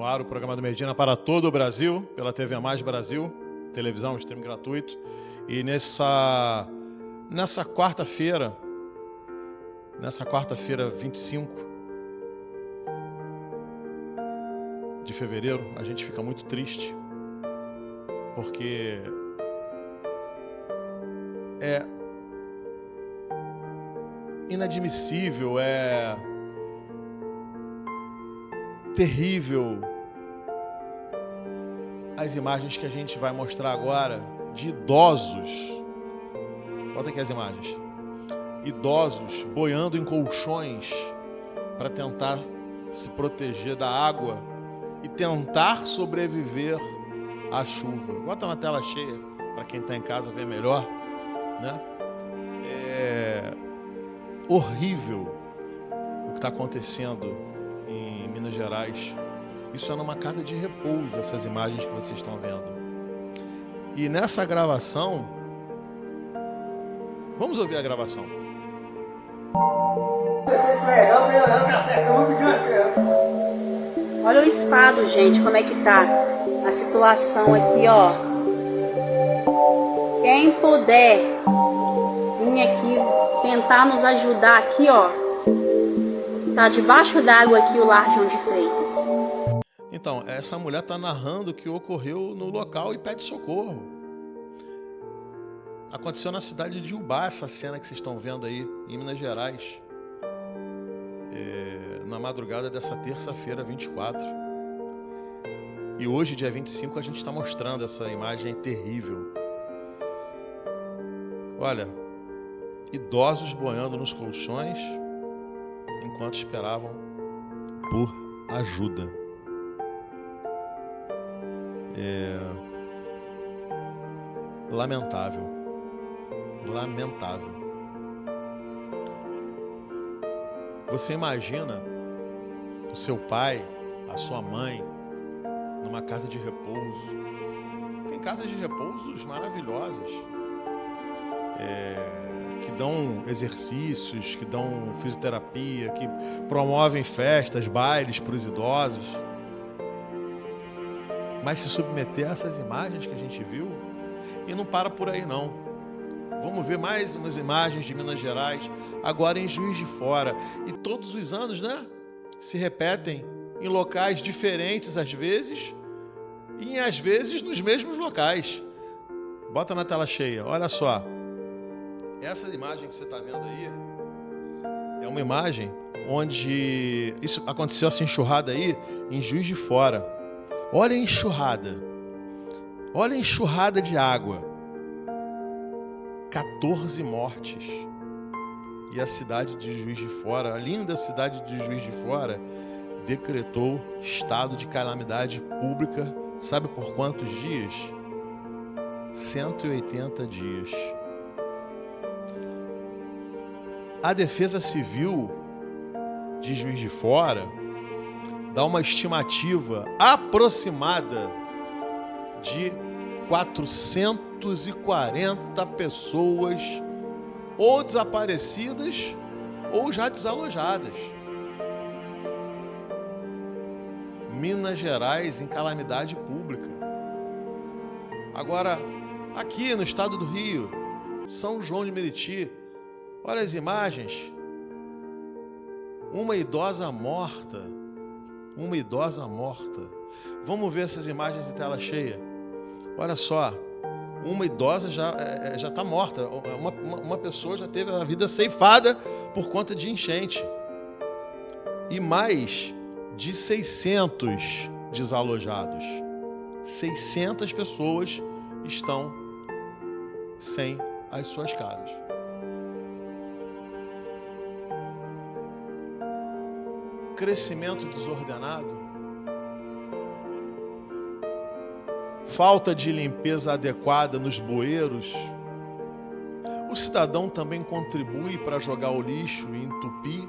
No ar o programa do Medina para todo o Brasil, pela TV Mais Brasil, televisão, stream gratuito. E nessa quarta-feira, 25 de fevereiro, a gente fica muito triste, porque é inadmissível, é terrível as imagens que a gente vai mostrar agora de idosos. Bota aqui as imagens. Idosos boiando em colchões para tentar se proteger da água e tentar sobreviver à chuva. Bota na tela cheia para quem está em casa ver melhor, né? É horrível o que está acontecendo em Minas Gerais. Isso é numa casa de repouso, essas imagens que vocês estão vendo. E nessa gravação, vamos ouvir a gravação. Olha o estado, gente, como é que tá a situação aqui, ó. Quem puder vir aqui tentar nos ajudar aqui, ó. Tá debaixo d'água aqui o Lar João de Freitas. Então, essa mulher está narrando o que ocorreu no local e pede socorro. Aconteceu na cidade de Ubá, essa cena que vocês estão vendo aí, em Minas Gerais. Na madrugada dessa terça-feira, 24. E hoje, dia 25, a gente está mostrando essa imagem terrível. Olha, idosos boiando nos colchões enquanto esperavam por ajuda. Lamentável. Lamentável. Você imagina o seu pai, a sua mãe, numa casa de repouso. Tem casas de repousos maravilhosas, que dão exercícios, que dão fisioterapia, que promovem festas, bailes para os idosos. Mas se submeter a essas imagens que a gente viu, e não para por aí não. Vamos ver mais umas imagens de Minas Gerais, agora em Juiz de Fora. E todos os anos, né, se repetem em locais diferentes às vezes, e às vezes nos mesmos locais. Bota na tela cheia, olha só. Essa imagem que você está vendo aí é uma imagem onde isso aconteceu, essa enxurrada aí em Juiz de Fora. Olha a enxurrada. Olha a enxurrada de água. 14 mortes. E a cidade de Juiz de Fora, a linda cidade de Juiz de Fora, decretou estado de calamidade pública. Sabe por quantos dias? 180 dias. A Defesa Civil de Juiz de Fora dá uma estimativa aproximada de 440 pessoas ou desaparecidas ou já desalojadas. Minas Gerais em calamidade pública. Agora, aqui no estado do Rio, São João de Meriti, olha as imagens. Uma idosa morta. Uma idosa morta. Vamos ver essas imagens em tela cheia. Olha só, uma idosa já está morta. Uma pessoa já teve a vida ceifada por conta de enchente. E mais de 600 desalojados. 600 pessoas estão sem as suas casas. Crescimento desordenado, falta de limpeza adequada nos bueiros. O cidadão também contribui para jogar o lixo e entupir.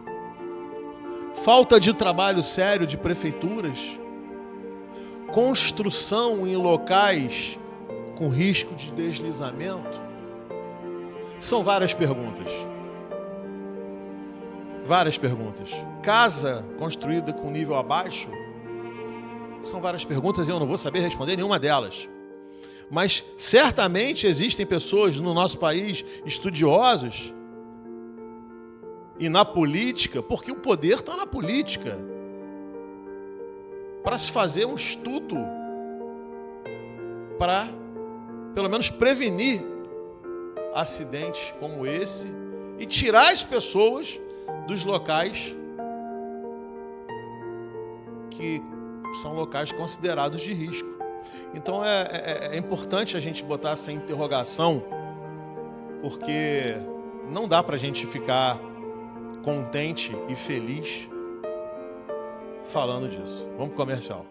Falta de trabalho sério de prefeituras. Construção em locais com risco de deslizamento. São várias perguntas. Várias perguntas. Casa construída com nível abaixo São várias perguntas e eu não vou saber responder nenhuma delas. Mas certamente existem pessoas no nosso país, estudiosos, e na política, porque o poder está na política, para se fazer um estudo para, pelo menos, prevenir acidentes como esse e tirar as pessoas dos locais que são locais considerados de risco. Então é importante a gente botar essa interrogação, porque não dá para a gente ficar contente e feliz falando disso. Vamos pro comercial.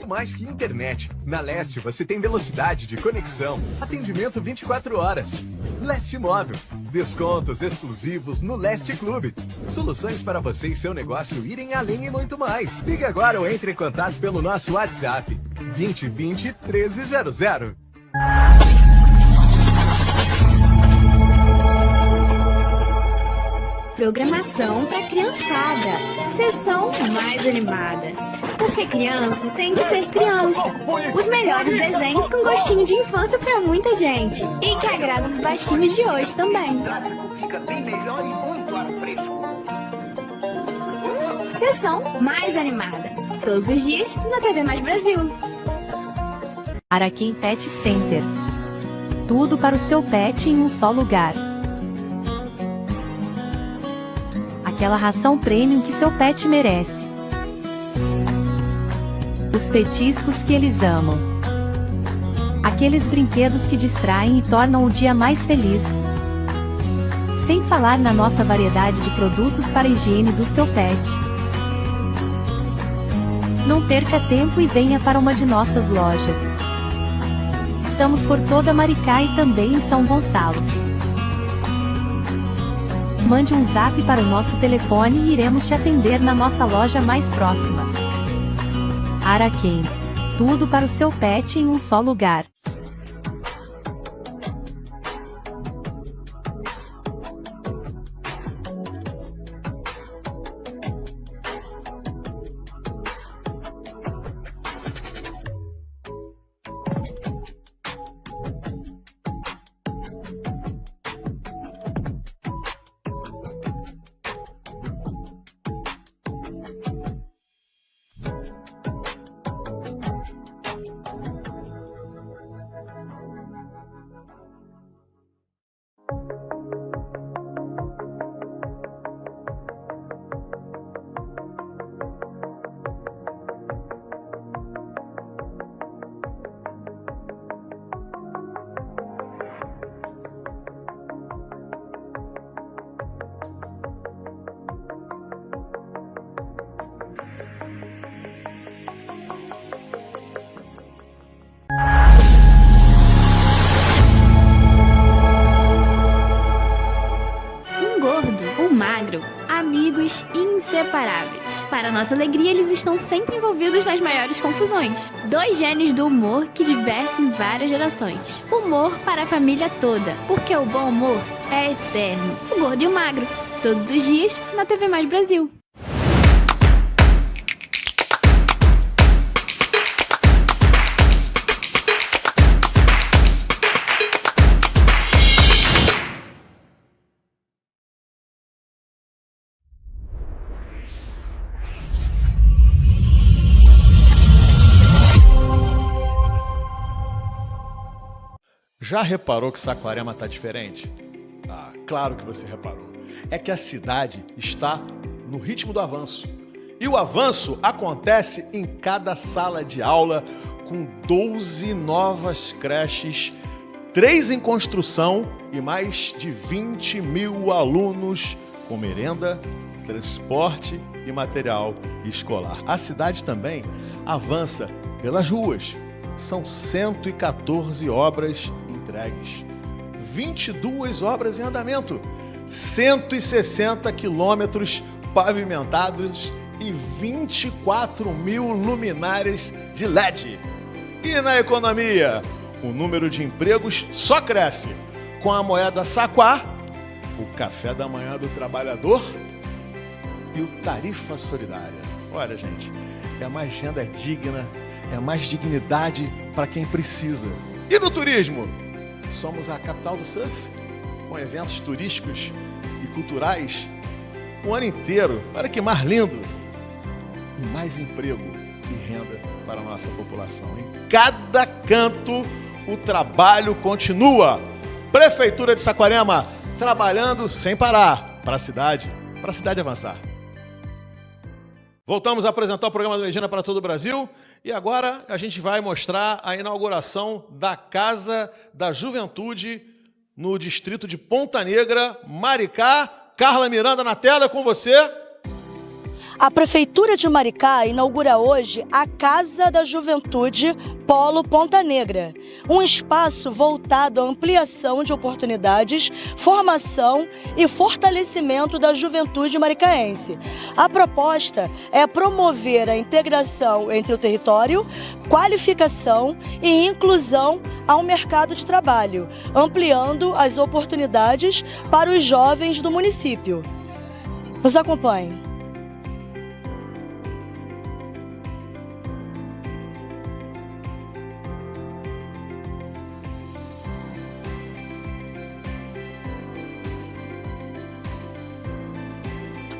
Mais que internet. Na Leste você tem velocidade de conexão, atendimento 24 horas. Leste Móvel. Descontos exclusivos no Leste Clube. Soluções para você e seu negócio irem além e muito mais. Ligue agora ou entre em contato pelo nosso WhatsApp 2020 1300. Programação para criançada. Sessão mais animada. Porque criança tem que ser criança. Os melhores desenhos com gostinho de infância para muita gente. E que agrada os baixinhos de hoje também. Sessão mais animada. Todos os dias na TV Mais Brasil. Araquém Pet Center. Tudo para o seu pet em um só lugar. Aquela ração premium que seu pet merece. Os petiscos que eles amam. Aqueles brinquedos que distraem e tornam o dia mais feliz. Sem falar na nossa variedade de produtos para a higiene do seu pet. Não perca tempo e venha para uma de nossas lojas. Estamos por toda Maricá e também em São Gonçalo. Mande um zap para o nosso telefone e iremos te atender na nossa loja mais próxima. Araquém. Tudo para o seu pet em um só lugar. Amigos inseparáveis. Para nossa alegria, eles estão sempre envolvidos nas maiores confusões. Dois gênios do humor que divertem várias gerações. Humor para a família toda, porque o bom humor é eterno. O Gordo e o Magro, todos os dias na TV Mais Brasil. Já reparou que Saquarema está diferente? Ah, claro que você reparou. É que a cidade está no ritmo do avanço. E o avanço acontece em cada sala de aula, com 12 novas creches, 3 em construção e mais de 20 mil alunos com merenda, transporte e material escolar. A cidade também avança pelas ruas. São 114 obras entregues, 22 obras em andamento, 160 quilômetros pavimentados e 24 mil luminárias de LED. E na economia, o número de empregos só cresce, com a moeda Saquá, o café da manhã do trabalhador e o Tarifa Solidária. Olha, gente, é mais renda digna, é mais dignidade para quem precisa. E no turismo? Somos a capital do surf, com eventos turísticos e culturais o ano inteiro. Olha que mar lindo! E mais emprego e renda para a nossa população. Em cada canto, o trabalho continua. Prefeitura de Saquarema, trabalhando sem parar para a cidade avançar. Voltamos a apresentar o programa do Medina para todo o Brasil e agora a gente vai mostrar a inauguração da Casa da Juventude no distrito de Ponta Negra, Maricá. Carla Miranda na tela, com você. A Prefeitura de Maricá inaugura hoje a Casa da Juventude Polo Ponta Negra, um espaço voltado à ampliação de oportunidades, formação e fortalecimento da juventude maricaense. A proposta é promover a integração entre o território, qualificação e inclusão ao mercado de trabalho, ampliando as oportunidades para os jovens do município. Nos acompanhe.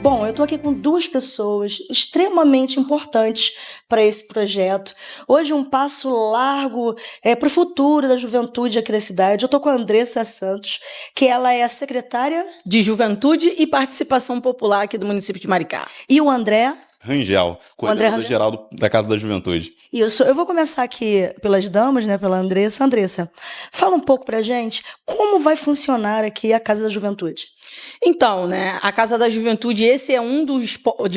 Bom, eu estou aqui com duas pessoas extremamente importantes para esse projeto. Hoje um passo largo para o futuro da juventude aqui da cidade. Eu estou com a Andressa Santos, que ela é a secretária de Juventude e Participação Popular aqui do município de Maricá. E o André Rangel, coordenador geral da Casa da Juventude. Isso, eu vou começar aqui pelas damas, né, pela Andressa. Andressa, fala um pouco pra gente como vai funcionar aqui a Casa da Juventude. Então, né, a Casa da Juventude, esse é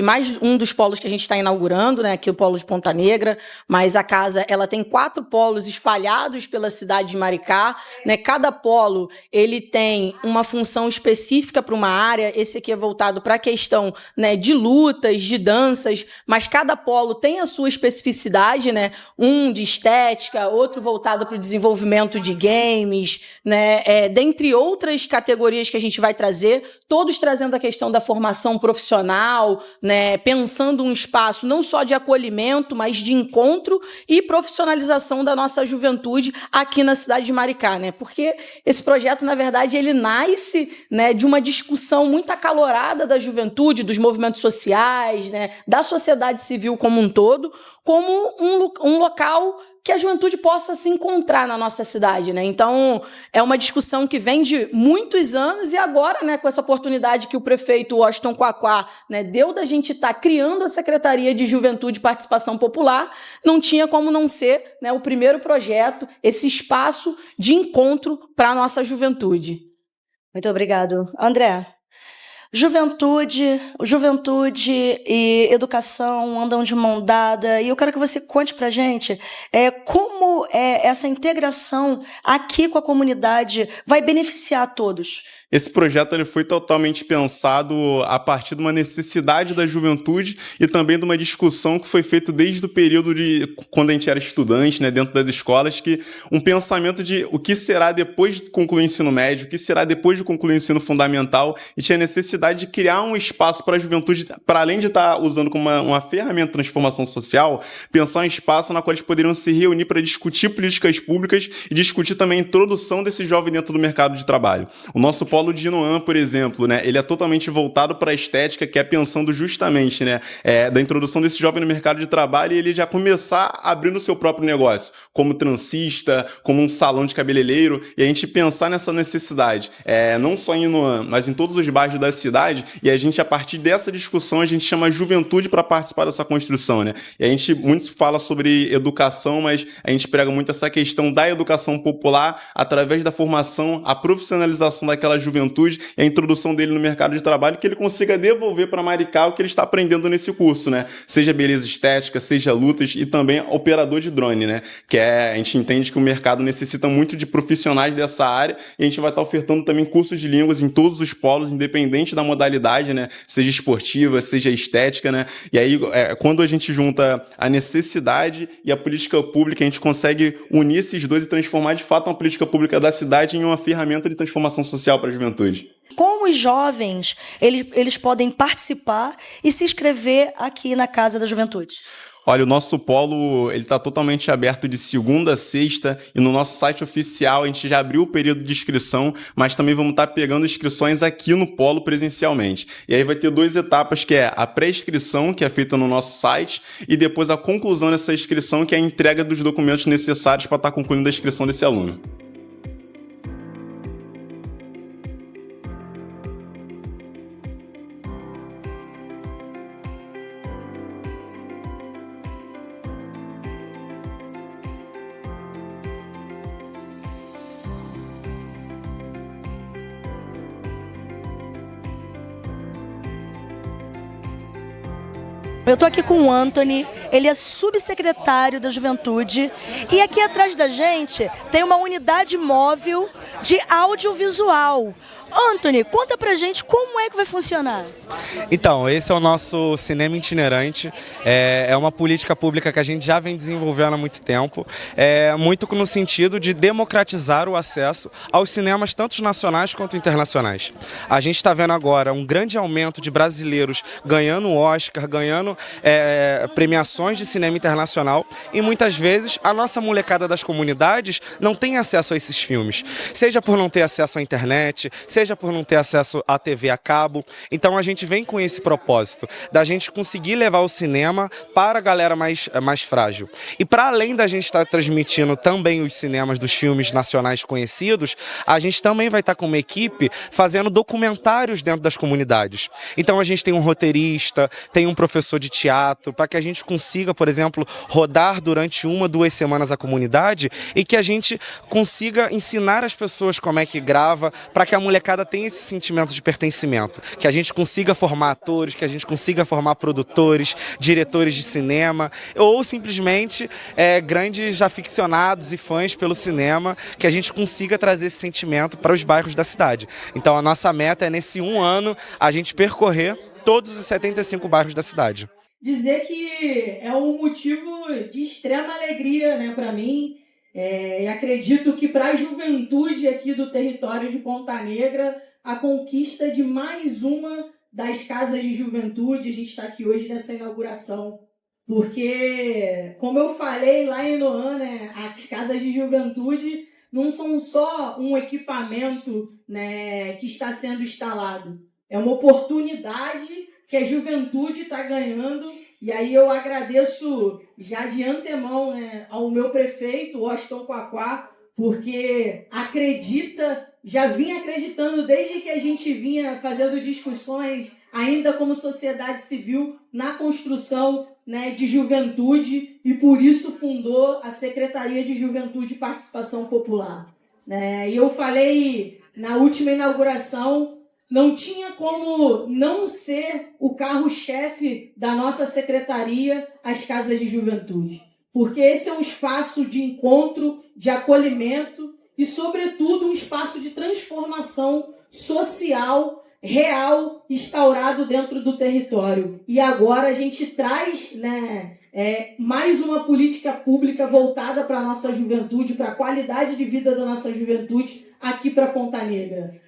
mais um dos polos que a gente está inaugurando, né, aqui o polo de Ponta Negra, mas a casa, ela tem 4 polos espalhados pela cidade de Maricá, né, cada polo, ele tem uma função específica para uma área, esse aqui é voltado para a questão, né, de lutas, de danças, mas cada polo tem a sua especificidade, né, um de estética, outro voltado para o desenvolvimento de games, né, dentre outras categorias que a gente vai trazer, todos trazendo a questão da formação profissional, né, pensando um espaço não só de acolhimento, mas de encontro e profissionalização da nossa juventude aqui na cidade de Maricá, né? Porque esse projeto, na verdade, ele nasce, né, de uma discussão muito acalorada da juventude, dos movimentos sociais, né, da sociedade civil como um todo, como um local que a juventude possa se encontrar na nossa cidade, né? Então, é uma discussão que vem de muitos anos e agora, né, com essa oportunidade que o prefeito Washington Quaquá, né, deu da gente estar criando a Secretaria de Juventude e Participação Popular, não tinha como não ser, né, o primeiro projeto, esse espaço de encontro para a nossa juventude. Muito obrigado. André, juventude e educação andam de mão dada e eu quero que você conte pra gente como essa integração aqui com a comunidade vai beneficiar a todos. Esse projeto ele foi totalmente pensado a partir de uma necessidade da juventude e também de uma discussão que foi feita desde o período de quando a gente era estudante, né, dentro das escolas, que um pensamento de o que será depois de concluir o ensino médio, o que será depois de concluir o ensino fundamental, e tinha necessidade de criar um espaço para a juventude, para além de estar usando como uma ferramenta de transformação social, pensar um espaço na qual eles poderiam se reunir para discutir políticas públicas e discutir também a introdução desse jovem dentro do mercado de trabalho. O nosso polo de Inoam, por exemplo, né, ele é totalmente voltado para a estética, que é pensando justamente, né, da introdução desse jovem no mercado de trabalho e ele já começar abrindo o seu próprio negócio, como transista, como um salão de cabeleireiro, e a gente pensar nessa necessidade, não só em Inoam, mas em todos os bairros da cidade, e a gente, a partir dessa discussão, a gente chama a juventude para participar dessa construção, né? E a gente muito fala sobre educação, mas a gente prega muito essa questão da educação popular através da formação, a profissionalização daquela juventude e a introdução dele no mercado de trabalho, que ele consiga devolver para Maricá o que ele está aprendendo nesse curso, né? Seja beleza estética, seja lutas e também operador de drone, né? A gente entende que o mercado necessita muito de profissionais dessa área e a gente vai estar ofertando também cursos de línguas em todos os polos, independente da modalidade, né? Seja esportiva, seja estética, né? E aí, quando a gente junta a necessidade e a política pública, a gente consegue unir esses dois e transformar de fato uma política pública da cidade em uma ferramenta de transformação social para a juventude. Como os jovens eles podem participar e se inscrever aqui na Casa da Juventude? Olha, o nosso polo está totalmente aberto de segunda a sexta e no nosso site oficial a gente já abriu o período de inscrição, mas também vamos estar pegando inscrições aqui no polo presencialmente. E aí vai ter 2 etapas, que é a pré-inscrição, que é feita no nosso site, e depois a conclusão dessa inscrição, que é a entrega dos documentos necessários para estar concluindo a inscrição desse aluno. Eu estou aqui com o Anthony, ele é subsecretário da Juventude e aqui atrás da gente tem uma unidade móvel de audiovisual. Anthony, conta pra gente como é que vai funcionar. Então, esse é o nosso cinema itinerante, é uma política pública que a gente já vem desenvolvendo há muito tempo, muito no sentido de democratizar o acesso aos cinemas tanto nacionais quanto internacionais. A gente está vendo agora um grande aumento de brasileiros ganhando Oscar, ganhando premiações de cinema internacional e muitas vezes a nossa molecada das comunidades não tem acesso a esses filmes, seja por não ter acesso à internet, seja por não ter acesso à TV a cabo. Então a gente vem com esse propósito, da gente conseguir levar o cinema para a galera mais frágil. E para além da gente estar transmitindo também os cinemas dos filmes nacionais conhecidos, a gente também vai estar com uma equipe fazendo documentários dentro das comunidades. Então a gente tem um roteirista, tem um professor de teatro, para que a gente consiga, por exemplo, rodar durante 1 ou 2 semanas a comunidade e que a gente consiga ensinar as pessoas como é que grava, para que a molecada tenha esse sentimento de pertencimento, que a gente consiga formar atores, que a gente consiga formar produtores, diretores de cinema, ou simplesmente grandes aficionados e fãs pelo cinema, que a gente consiga trazer esse sentimento para os bairros da cidade. Então a nossa meta é, nesse 1 ano, a gente percorrer todos os 75 bairros da cidade. Dizer que é um motivo de extrema alegria, né, para mim. E acredito que para a juventude aqui do território de Ponta Negra, a conquista de mais uma das casas de juventude, a gente está aqui hoje nessa inauguração. Porque, como eu falei lá em Noan, né, as casas de juventude não são só um equipamento, né, que está sendo instalado. É uma oportunidade que a juventude está ganhando. E aí eu agradeço já de antemão, né, ao meu prefeito, Washington Quaquá, porque já vinha acreditando desde que a gente vinha fazendo discussões, ainda como sociedade civil, na construção, né, de juventude, e por isso fundou a Secretaria de Juventude e Participação Popular. E eu falei na última inauguração, não tinha como não ser o carro-chefe da nossa secretaria, as casas de juventude. Porque esse é um espaço de encontro, de acolhimento e, sobretudo, um espaço de transformação social, real, instaurado dentro do território. E agora a gente traz, né, mais uma política pública voltada para a nossa juventude, para a qualidade de vida da nossa juventude aqui para Ponta Negra.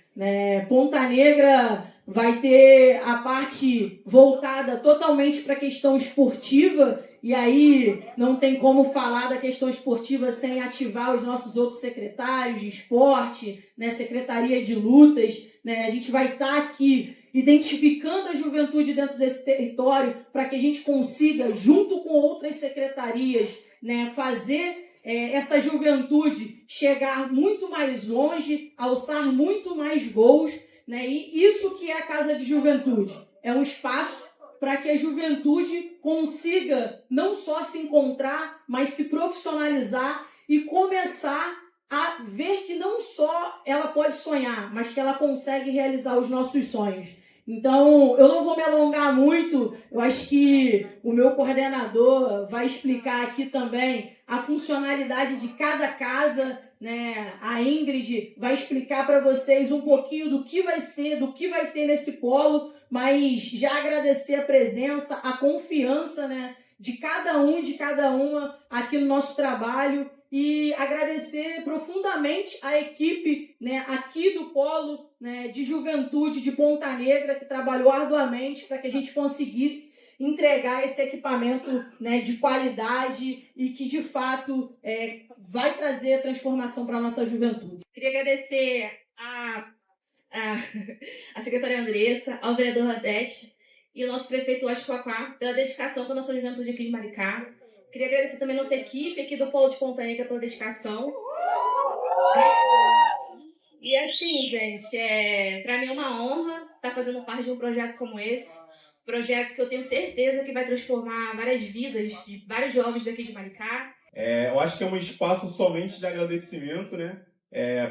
Ponta Negra vai ter a parte voltada totalmente para a questão esportiva, e aí não tem como falar da questão esportiva sem ativar os nossos outros secretários de esporte, né, Secretaria de Lutas. A gente vai estar aqui identificando a juventude dentro desse território para que a gente consiga, junto com outras secretarias, né, fazer essa juventude chegar muito mais longe, alçar muito mais voos, né? E isso que é a Casa de Juventude. É um espaço para que a juventude consiga não só se encontrar, mas se profissionalizar e começar a ver que não só ela pode sonhar, mas que ela consegue realizar os nossos sonhos. Então, eu não vou me alongar muito, eu acho que o meu coordenador vai explicar aqui também a funcionalidade de cada casa, né? A Ingrid vai explicar para vocês um pouquinho do que vai ser, do que vai ter nesse polo, mas já agradecer a presença, a confiança, né, de cada um e de cada uma aqui no nosso trabalho e agradecer profundamente a equipe, né, aqui do Polo, né, de Juventude de Ponta Negra, que trabalhou arduamente para que a gente conseguisse entregar esse equipamento, né, de qualidade e que, de fato, vai trazer transformação para a nossa juventude. Queria agradecer a secretária Andressa, ao vereador Radete e ao nosso prefeito Oscoaquá pela dedicação com a nossa juventude aqui de Maricá. Queria agradecer também a nossa equipe aqui do Polo de Ponta Negra pela dedicação. E assim, gente, para mim é uma honra estar fazendo parte de um projeto como esse. Projeto que eu tenho certeza que vai transformar várias vidas de vários jovens daqui de Maricá. Eu acho que é um espaço somente de agradecimento, né?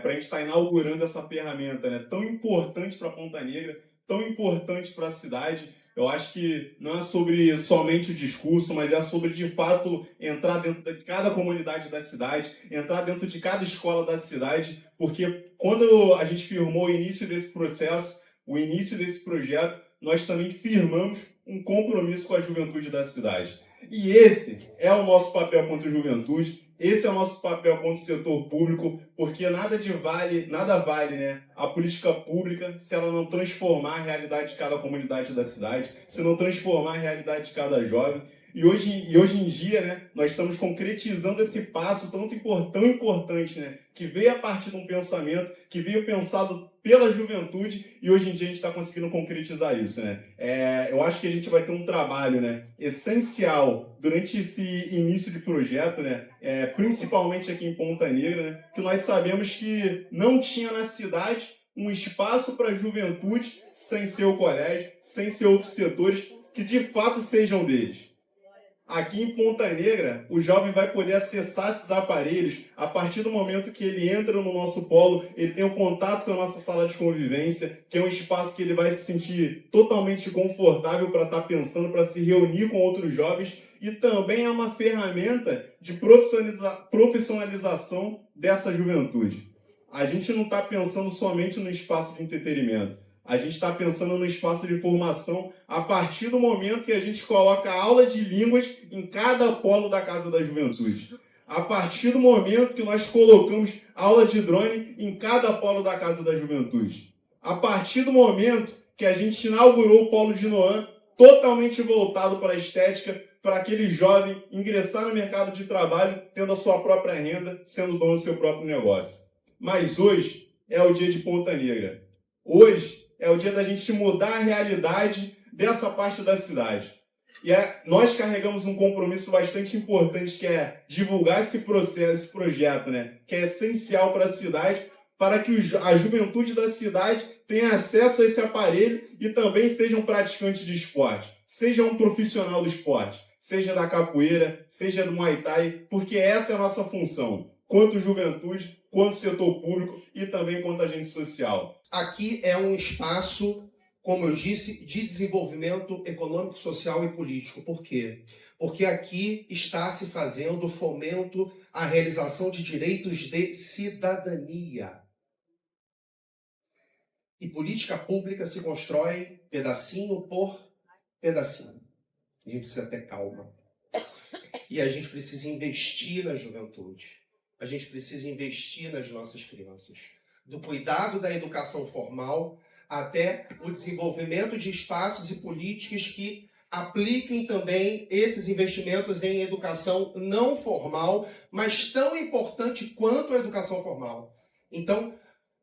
Para a gente estar inaugurando essa ferramenta, né, tão importante para Ponta Negra, tão importante para a cidade. Eu acho que não é sobre somente o discurso, mas é sobre, de fato, entrar dentro de cada comunidade da cidade, entrar dentro de cada escola da cidade, porque quando a gente firmou o início desse processo, o início desse projeto, nós também firmamos um compromisso com a juventude da cidade. E esse é o nosso papel contra a juventude, esse é o nosso papel contra o setor público, porque nada vale, né, a política pública se ela não transformar a realidade de cada comunidade da cidade, se não transformar a realidade de cada jovem. E hoje em dia, né, nós estamos concretizando esse passo tão importante, né, que veio a partir de um pensamento, que veio pensado pela juventude, e hoje em dia a gente está conseguindo concretizar isso, né? Eu acho que a gente vai ter um trabalho, né, essencial durante esse início de projeto, né, principalmente aqui em Ponta Negra, né, que nós sabemos que não tinha na cidade um espaço para a juventude sem ser o colégio, sem ser outros setores que de fato sejam deles. Aqui em Ponta Negra, o jovem vai poder acessar esses aparelhos a partir do momento que ele entra no nosso polo, ele tem um contato com a nossa sala de convivência, que é um espaço que ele vai se sentir totalmente confortável para estar pensando, para se reunir com outros jovens, e também é uma ferramenta de profissionalização dessa juventude. A gente não está pensando somente no espaço de entretenimento. A gente está pensando no espaço de formação a partir do momento que a gente coloca a aula de línguas em cada polo da Casa da Juventude. A partir do momento que nós colocamos aula de drone em cada polo da Casa da Juventude. A partir do momento que a gente inaugurou o polo de Noan, totalmente voltado para a estética, para aquele jovem ingressar no mercado de trabalho, tendo a sua própria renda, sendo dono do seu próprio negócio. Mas hoje é o dia de Ponta Negra. Hoje é o dia da gente mudar a realidade dessa parte da cidade. E nós carregamos um compromisso bastante importante, que é divulgar esse projeto, né, que é essencial para a cidade, para que a juventude da cidade tenha acesso a esse aparelho e também seja um praticante de esporte, seja um profissional do esporte, seja da capoeira, seja do Muay Thai, porque essa é a nossa função, quanto juventude, quanto setor público e também quanto agente social. Aqui é um espaço, como eu disse, de desenvolvimento econômico, social e político. Por quê? Porque aqui está se fazendo fomento à realização de direitos de cidadania. E política pública se constrói pedacinho por pedacinho. A gente precisa ter calma. E a gente precisa investir na juventude. A gente precisa investir nas nossas crianças. Do cuidado da educação formal até o desenvolvimento de espaços e políticas que apliquem também esses investimentos em educação não formal, mas tão importante quanto a educação formal. Então,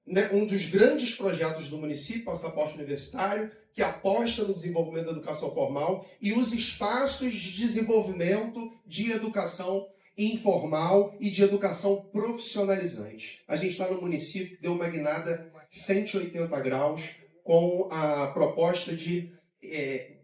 né, um dos grandes projetos do município, Passaporte Universitário, que aposta no desenvolvimento da educação formal e os espaços de desenvolvimento de educação informal e de educação profissionalizante. A gente está no município que deu uma guinada 180 graus com a proposta de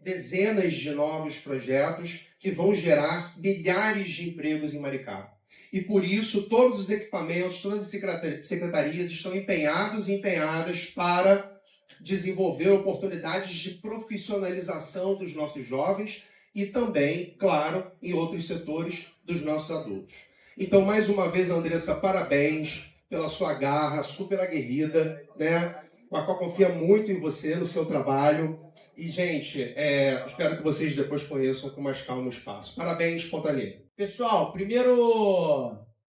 dezenas de novos projetos que vão gerar milhares de empregos em Maricá. E por isso todos os equipamentos, todas as secretarias estão empenhados e empenhadas para desenvolver oportunidades de profissionalização dos nossos jovens e também, claro, em outros setores dos nossos adultos. Então, mais uma vez, Andressa, parabéns pela sua garra super aguerrida, né? A qual confia muito em você, no seu trabalho. E, gente, espero que vocês depois conheçam com mais calma o espaço. Parabéns, Ponta Negra. Pessoal, primeiro,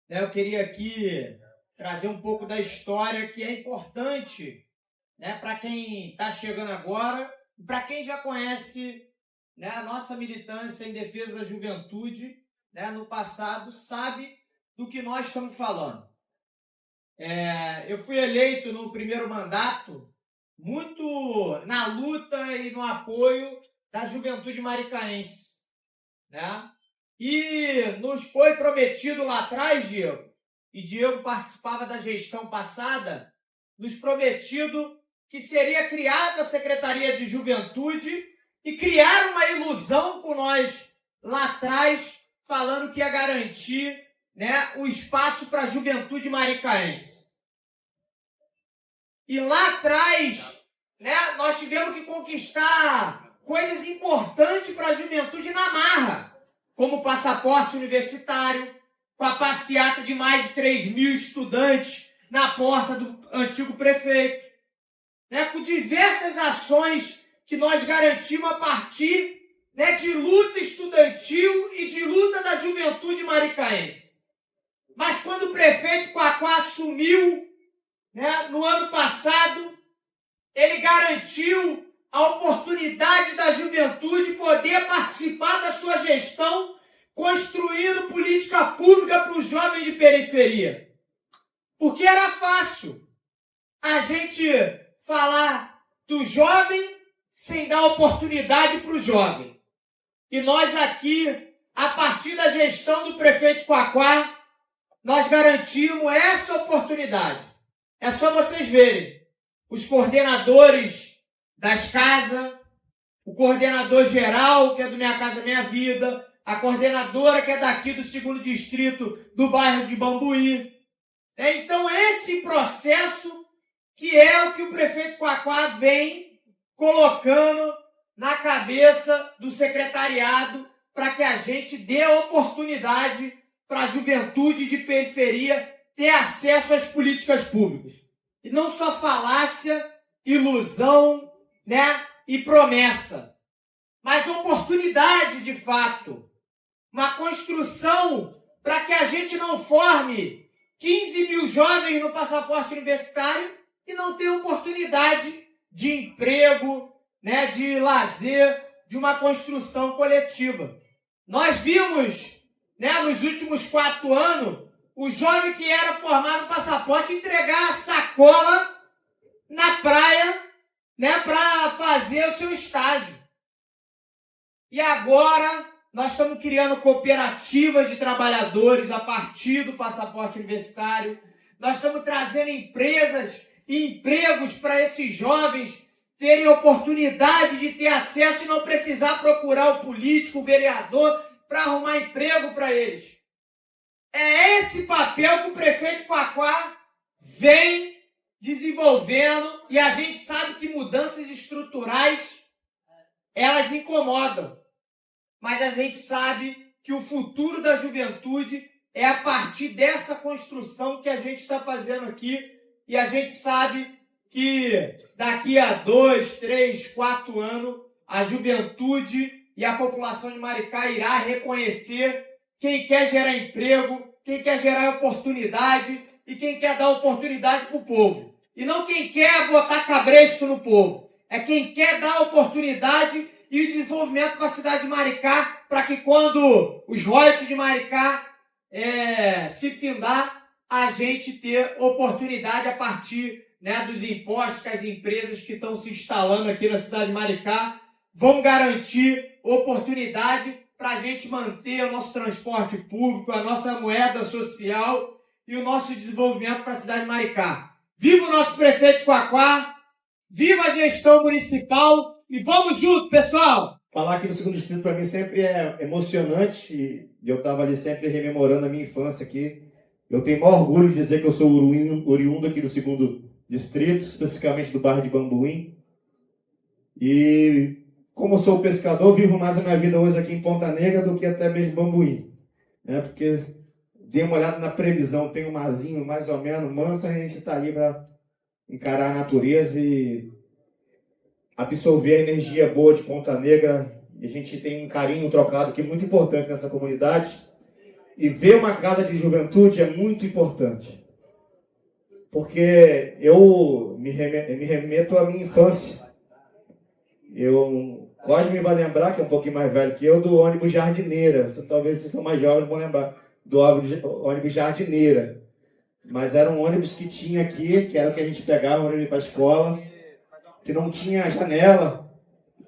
eu queria aqui trazer um pouco da história que é importante, para quem está chegando agora, para quem já conhece, a nossa militância em defesa da juventude, no passado, sabe do que nós estamos falando. Eu fui eleito no primeiro mandato muito na luta e no apoio da juventude maricaense, E nos foi prometido lá atrás, Diego, e Diego participava da gestão passada, nos prometido que seria criada a Secretaria de Juventude e criaram uma ilusão com nós lá atrás, falando que ia garantir o espaço para a juventude maricaense. E lá atrás, nós tivemos que conquistar coisas importantes para a juventude na marra, como o passaporte universitário, com a passeata de mais de 3.000 estudantes na porta do antigo prefeito, com diversas ações que nós garantimos a partir de luta estudantil e de luta da juventude maricaense. Mas quando o prefeito Quaquá assumiu, no ano passado, ele garantiu a oportunidade da juventude poder participar da sua gestão, construindo política pública para o jovem de periferia. Porque era fácil a gente falar do jovem sem dar oportunidade para o jovem. E nós aqui, a partir da gestão do prefeito Quaquá, nós garantimos essa oportunidade. É só vocês verem os coordenadores das casas, o coordenador geral, que é do Minha Casa Minha Vida, a coordenadora, que é daqui do 2º distrito do bairro de Bambuí. Então, esse processo que é o que o prefeito Quaquá vem colocando na cabeça do secretariado para que a gente dê oportunidade para a juventude de periferia ter acesso às políticas públicas. E não só falácia, ilusão, e promessa, mas oportunidade de fato. Uma construção para que a gente não forme 15.000 jovens no passaporte universitário e não tenha oportunidade de emprego, de lazer, de uma construção coletiva. Nós vimos, nos últimos 4 anos, o jovem que era formado no passaporte entregar a sacola na praia, para fazer o seu estágio. E agora nós estamos criando cooperativas de trabalhadores a partir do passaporte universitário. Nós estamos trazendo empresas e empregos para esses jovens terem oportunidade de ter acesso e não precisar procurar o político, o vereador, para arrumar emprego para eles. É esse papel que o prefeito Quaquá vem desenvolvendo, e a gente sabe que mudanças estruturais, elas incomodam. Mas a gente sabe que o futuro da juventude é a partir dessa construção que a gente está fazendo aqui, e a gente sabe que daqui a 2, 3, 4 anos, a juventude e a população de Maricá irá reconhecer quem quer gerar emprego, quem quer gerar oportunidade e quem quer dar oportunidade para o povo. E não quem quer botar cabresto no povo. É quem quer dar oportunidade e desenvolvimento para a cidade de Maricá, para que quando os royalties de Maricá se findar, a gente ter oportunidade a partir dos impostos que as empresas que estão se instalando aqui na cidade de Maricá vão garantir oportunidade para a gente manter o nosso transporte público, a nossa moeda social e o nosso desenvolvimento para a cidade de Maricá. Viva o nosso prefeito Quaquá, viva a gestão municipal e vamos junto, pessoal! Falar aqui do segundo distrito para mim sempre é emocionante e eu estava ali sempre rememorando a minha infância aqui. Eu tenho maior orgulho de dizer que eu sou oriundo aqui do segundo distrito, especificamente do bairro de Bambuim. E como eu sou pescador, vivo mais a minha vida hoje aqui em Ponta Negra do que até mesmo Bambuim. Porque dei uma olhada na previsão, tem um marzinho mais ou menos manso, a gente está ali para encarar a natureza e absorver a energia boa de Ponta Negra. E a gente tem um carinho trocado que é muito importante nessa comunidade. E ver uma casa de juventude é muito importante. Porque eu me remeto à minha infância. Cosme vai lembrar, que é um pouquinho mais velho que eu, do ônibus Jardineira. Talvez vocês são mais jovens, vão lembrar do ônibus Jardineira. Mas era um ônibus que tinha aqui, que era o que a gente pegava para ir para a escola, que não tinha janela.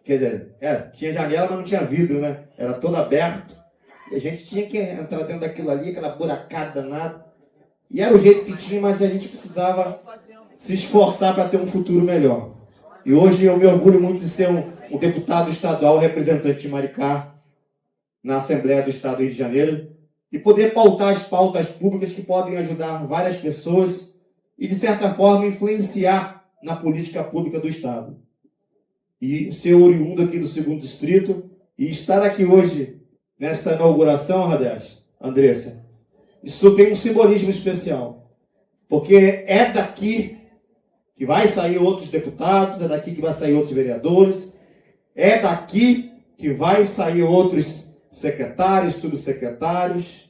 Quer dizer, tinha janela, mas não tinha vidro, né? Era todo aberto. E a gente tinha que entrar dentro daquilo ali, aquela buracada danada. E era o jeito que tinha, mas a gente precisava se esforçar para ter um futuro melhor. E hoje eu me orgulho muito de ser um deputado estadual representante de Maricá na Assembleia do Estado do Rio de Janeiro e poder pautar as pautas públicas que podem ajudar várias pessoas e, de certa forma, influenciar na política pública do Estado. E ser oriundo aqui do segundo distrito e estar aqui hoje nesta inauguração, Andressa, isso tem um simbolismo especial, porque é daqui que vai sair outros deputados, é daqui que vai sair outros vereadores, é daqui que vai sair outros secretários, subsecretários,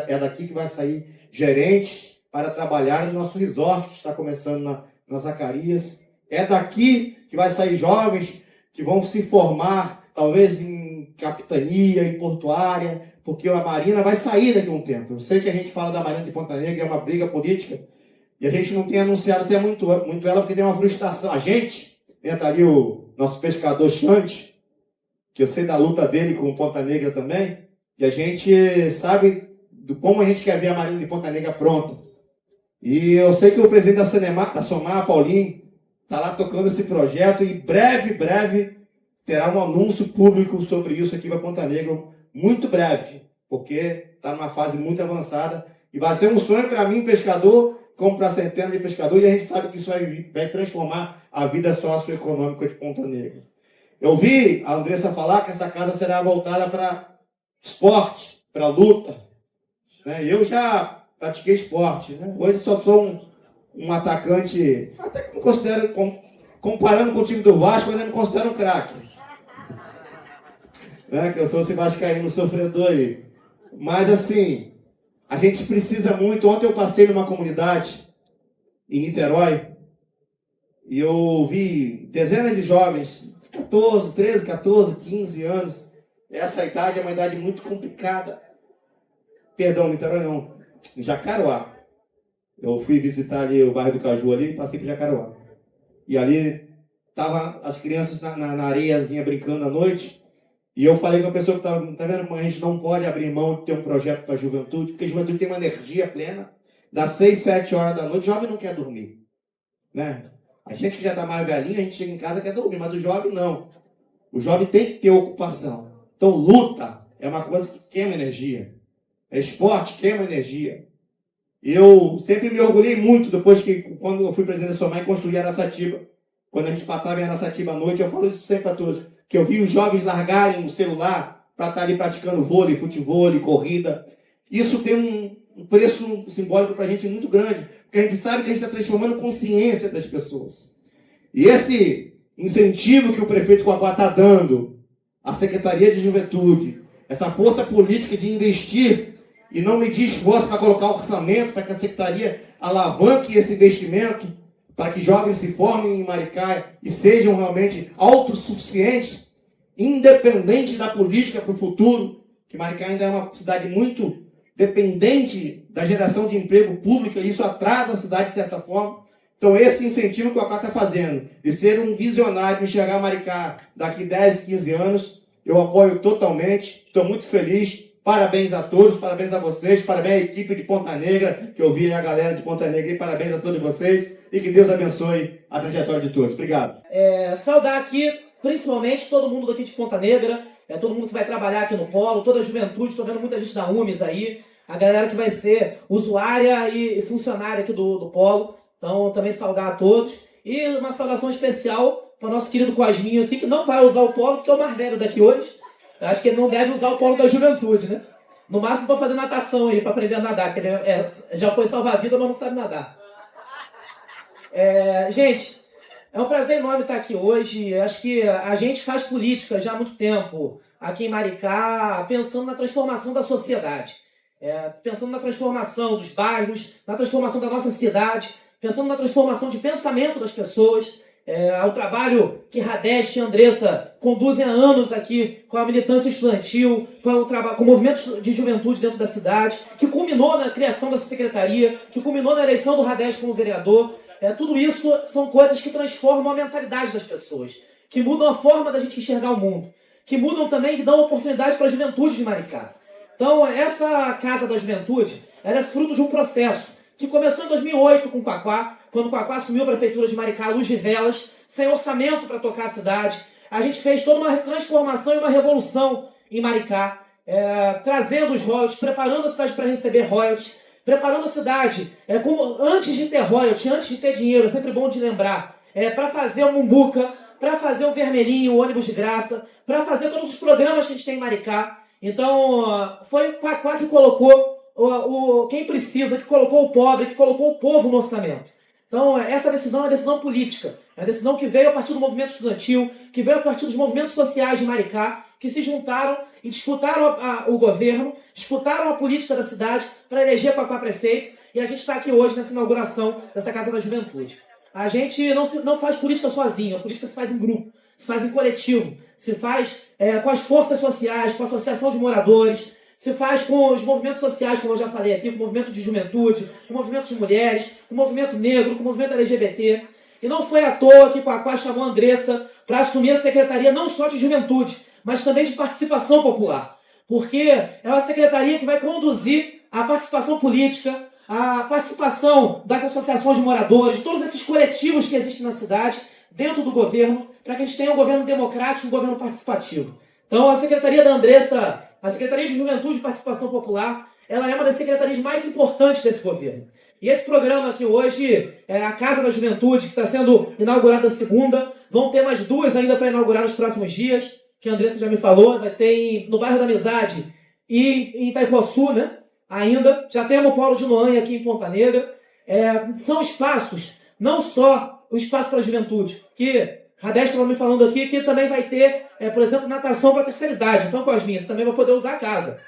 é daqui que vai sair gerentes para trabalhar no nosso resort, que está começando na Zacarias. É daqui que vai sair jovens que vão se formar, talvez em capitania, em portuária, porque a Marina vai sair daqui a um tempo. Eu sei que a gente fala da Marina de Ponta Negra, é uma briga política, e a gente não tem anunciado até muito ela, porque tem uma frustração. A gente, entra ali o nosso pescador Xande, que eu sei da luta dele com o Ponta Negra também, e a gente sabe como a gente quer ver a Marina de Ponta Negra pronta. E eu sei que o presidente da SOMAR, Paulinho, está lá tocando esse projeto e breve terá um anúncio público sobre isso aqui para Ponta Negra, muito breve, porque está numa fase muito avançada e vai ser um sonho para mim, pescador, como para centenas de pescadores, e a gente sabe que isso vai transformar a vida socioeconômica de Ponta Negra. Eu vi a Andressa falar que essa casa será voltada para esporte, para luta. Né? Eu já pratiquei esporte. Né? Hoje só sou um atacante, até que me considero, comparando com o time do Vasco, eu ainda me considero um craque. Né? Que eu sou esse vascaíno sofredor aí. Mas assim, a gente precisa muito. Ontem eu passei numa comunidade em Niterói e eu vi dezenas de jovens, 13, 14, 15 anos. Essa idade é uma idade muito complicada. Perdão, Niterói não, em Jacareí. Eu fui visitar ali o bairro do Caju ali e passei por Jacareí. E ali estavam as crianças na areiazinha brincando à noite. E eu falei com a pessoa que estava, tá vendo, a gente não pode abrir mão de ter um projeto para a juventude, porque a juventude tem uma energia plena. Das 6, 7 horas da noite, o jovem não quer dormir. Né? A gente que já está mais velhinho, a gente chega em casa e quer dormir, mas o jovem não. O jovem tem que ter ocupação. Então, luta é uma coisa que queima energia. Esporte queima energia. Eu sempre me orgulhei muito depois que, quando eu fui presidente da SOMAR e construí Araçatiba. Quando a gente passava em Araçatiba à noite, eu falo isso sempre para todos, que eu vi os jovens largarem o celular para estar ali praticando vôlei, futebol, corrida. Isso tem um preço simbólico para a gente muito grande, porque a gente sabe que a gente está transformando a consciência das pessoas. E esse incentivo que o prefeito Coaguá está dando à Secretaria de Juventude, essa força política de investir e não medir esforço para colocar orçamento, para que a Secretaria alavanque esse investimento, para que jovens se formem em Maricá e sejam realmente autossuficientes, independente da política para o futuro, que Maricá ainda é uma cidade muito dependente da geração de emprego público, e isso atrasa a cidade de certa forma. Então esse incentivo que o Acá está fazendo, de ser um visionário, de enxergar Maricá daqui 10, 15 anos, eu apoio totalmente, estou muito feliz. Parabéns a todos, parabéns a vocês, parabéns à equipe de Ponta Negra, que eu vi a galera de Ponta Negra, e parabéns a todos vocês, e que Deus abençoe a trajetória de todos. Obrigado. Saudar aqui principalmente todo mundo daqui de Ponta Negra, todo mundo que vai trabalhar aqui no Polo, toda a juventude, estou vendo muita gente da UMES aí, a galera que vai ser usuária e funcionária aqui do Polo. Então, também saudar a todos. E uma saudação especial para o nosso querido Cosminho aqui, que não vai usar o Polo, porque é o mais velho daqui hoje. Eu acho que ele não deve usar o Polo da juventude, né? No máximo para fazer natação aí, para aprender a nadar, que ele já foi salva-vida, mas não sabe nadar. Gente, é um prazer enorme estar aqui hoje. Acho que a gente faz política já há muito tempo aqui em Maricá, pensando na transformação da sociedade. Pensando na transformação dos bairros, na transformação da nossa cidade, pensando na transformação de pensamento das pessoas. Ao trabalho que Radesh e Andressa conduzem há anos aqui com a militância estudantil, com movimentos de juventude dentro da cidade, que culminou na criação dessa secretaria, que culminou na eleição do Radesh como vereador. Tudo isso são coisas que transformam a mentalidade das pessoas, que mudam a forma da gente enxergar o mundo, que mudam também e dão oportunidade para a juventude de Maricá. Então, essa Casa da Juventude ela é fruto de um processo que começou em 2008 com o Quaquá, quando o Quaquá assumiu a prefeitura de Maricá à luz de velas, sem orçamento para tocar a cidade. A gente fez toda uma transformação e uma revolução em Maricá, trazendo os royalties, preparando a cidade para receber royalties, preparando a cidade, antes de ter royalties, antes de ter dinheiro, é sempre bom de lembrar, para fazer o Mumbuca, para fazer o Vermelhinho, o ônibus de graça, para fazer todos os programas que a gente tem em Maricá. Então, foi o Quaquá que colocou quem precisa, que colocou o pobre, que colocou o povo no orçamento. Então, essa decisão é uma decisão política. É uma decisão que veio a partir do movimento estudantil, que veio a partir dos movimentos sociais de Maricá, que se juntaram e disputaram o governo, disputaram a política da cidade para eleger Quaquá prefeito. E a gente está aqui hoje nessa inauguração dessa Casa da Juventude. A gente não faz política sozinho, a política se faz em grupo, se faz em coletivo, se faz com as forças sociais, com a associação de moradores, se faz com os movimentos sociais, como eu já falei aqui, com o movimento de juventude, com o movimento de mulheres, com o movimento negro, com o movimento LGBT. E não foi à toa que Quaquá chamou a Andressa para assumir a secretaria não só de juventude, mas também de participação popular. Porque é uma secretaria que vai conduzir a participação política, a participação das associações de moradores, todos esses coletivos que existem na cidade, dentro do governo, para que a gente tenha um governo democrático, um governo participativo. Então, a secretaria da Andressa, a Secretaria de Juventude e Participação Popular, ela é uma das secretarias mais importantes desse governo. E esse programa aqui hoje é a Casa da Juventude, que está sendo inaugurada segunda. Vão ter mais duas ainda para inaugurar nos próximos dias, que a Andressa já me falou. Vai ter no bairro da Amizade e em Itaipuaçu, né? Ainda. Já temos o Polo de Noanha aqui em Ponta Negra. São espaços, não só o espaço para a juventude, que Radesh estava me falando aqui que também vai ter, por exemplo, natação para a terceira idade. Então, Cosminha, você também vai poder usar a casa.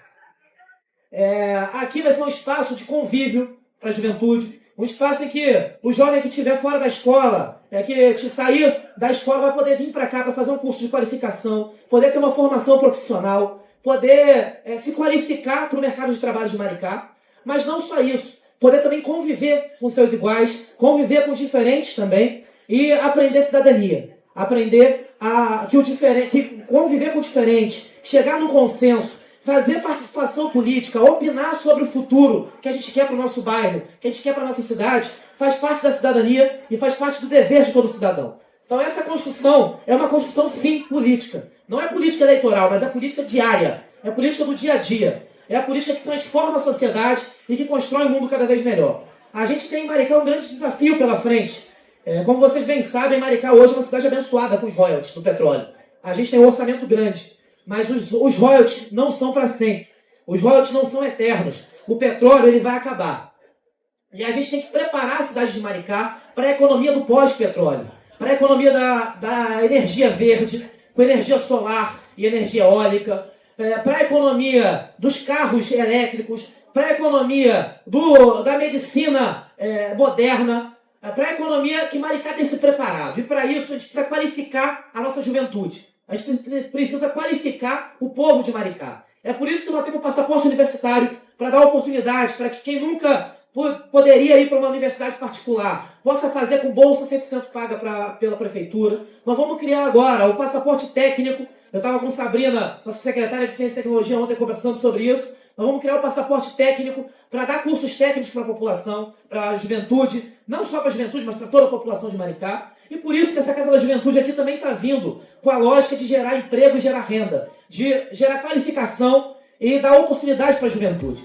Aqui vai ser um espaço de convívio para a juventude, um espaço em que o jovem que estiver fora da escola, que sair da escola, vai poder vir para cá para fazer um curso de qualificação, poder ter uma formação profissional, poder se qualificar para o mercado de trabalho de Maricá, mas não só isso, poder também conviver com seus iguais, conviver com os diferentes também e aprender cidadania. Aprender conviver com o diferente, chegar num consenso, fazer participação política, opinar sobre o futuro que a gente quer para o nosso bairro, que a gente quer para a nossa cidade, faz parte da cidadania e faz parte do dever de todo cidadão. Então essa construção é uma construção, sim, política. Não é política eleitoral, mas é política diária. É política do dia a dia. É a política que transforma a sociedade e que constrói um mundo cada vez melhor. A gente tem em Maricá um grande desafio pela frente. Como vocês bem sabem, Maricá hoje é uma cidade abençoada com os royalties do petróleo. A gente tem um orçamento grande, mas os royalties não são para sempre. Os royalties não são eternos. O petróleo ele vai acabar. E a gente tem que preparar a cidade de Maricá para a economia do pós-petróleo, para a economia da energia verde, com energia solar e energia eólica, para a economia dos carros elétricos, para a economia da medicina moderna, para a economia que Maricá tem se preparado. E para isso a gente precisa qualificar a nossa juventude. A gente precisa qualificar o povo de Maricá. É por isso que nós temos o passaporte universitário, para dar oportunidade para que quem nunca poderia ir para uma universidade particular possa fazer com bolsa 100% paga pela prefeitura. Nós vamos criar agora o passaporte técnico. Eu estava com Sabrina, nossa secretária de Ciência e Tecnologia, ontem conversando sobre isso. Nós vamos criar o passaporte técnico para dar cursos técnicos para a população, para a juventude, não só para a juventude, mas para toda a população de Maricá. E por isso que essa Casa da Juventude aqui também está vindo com a lógica de gerar emprego e gerar renda, de gerar qualificação e dar oportunidade para a juventude.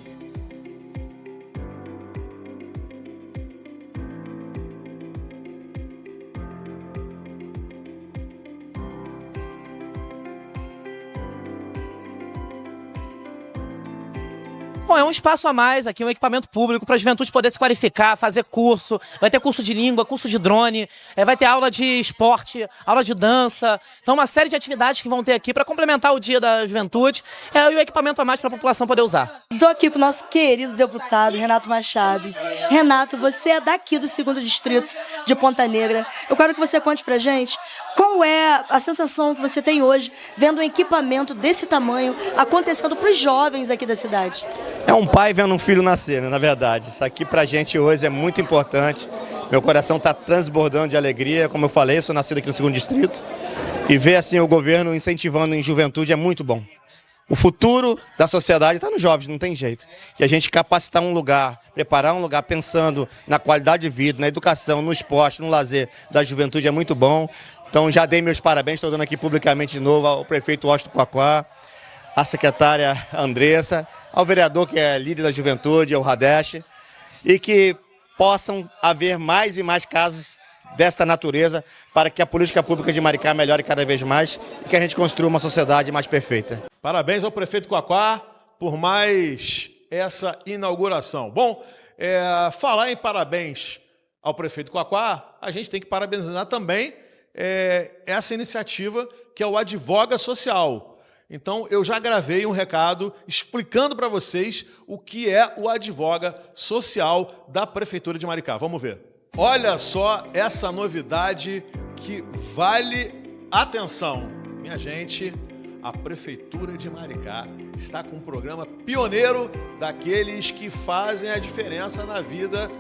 Bom, é um espaço a mais aqui, um equipamento público para a juventude poder se qualificar, fazer curso. Vai ter curso de língua, curso de drone, vai ter aula de esporte, aula de dança. Então, uma série de atividades que vão ter aqui para complementar o dia da juventude e o equipamento a mais para a população poder usar. Estou aqui com o nosso querido deputado Renato Machado. Renato, você é daqui do 2º Distrito de Ponta Negra. Eu quero que você conte pra gente qual é a sensação que você tem hoje vendo um equipamento desse tamanho acontecendo para os jovens aqui da cidade. É um pai vendo um filho nascer, né, na verdade. Isso aqui pra gente hoje é muito importante. Meu coração está transbordando de alegria. Como eu falei, eu sou nascido aqui no 2º Distrito. E ver assim o governo incentivando em juventude é muito bom. O futuro da sociedade está nos jovens, não tem jeito. E a gente capacitar um lugar, preparar um lugar pensando na qualidade de vida, na educação, no esporte, no lazer da juventude é muito bom. Então já dei meus parabéns, estou dando aqui publicamente de novo ao prefeito Washington Quaquá, à secretária Andressa, ao vereador que é líder da juventude, ao Radesh, e que possam haver mais e mais casos desta natureza para que a política pública de Maricá melhore cada vez mais e que a gente construa uma sociedade mais perfeita. Parabéns ao prefeito Quaquá por mais essa inauguração. Bom, falar em parabéns ao prefeito Quaquá, a gente tem que parabenizar também essa iniciativa que é o Advoga Social. Então, eu já gravei um recado explicando para vocês o que é o Advoga Social da Prefeitura de Maricá. Vamos ver. Olha só essa novidade que vale atenção. Minha gente, a Prefeitura de Maricá está com um programa pioneiro daqueles que fazem a diferença na vida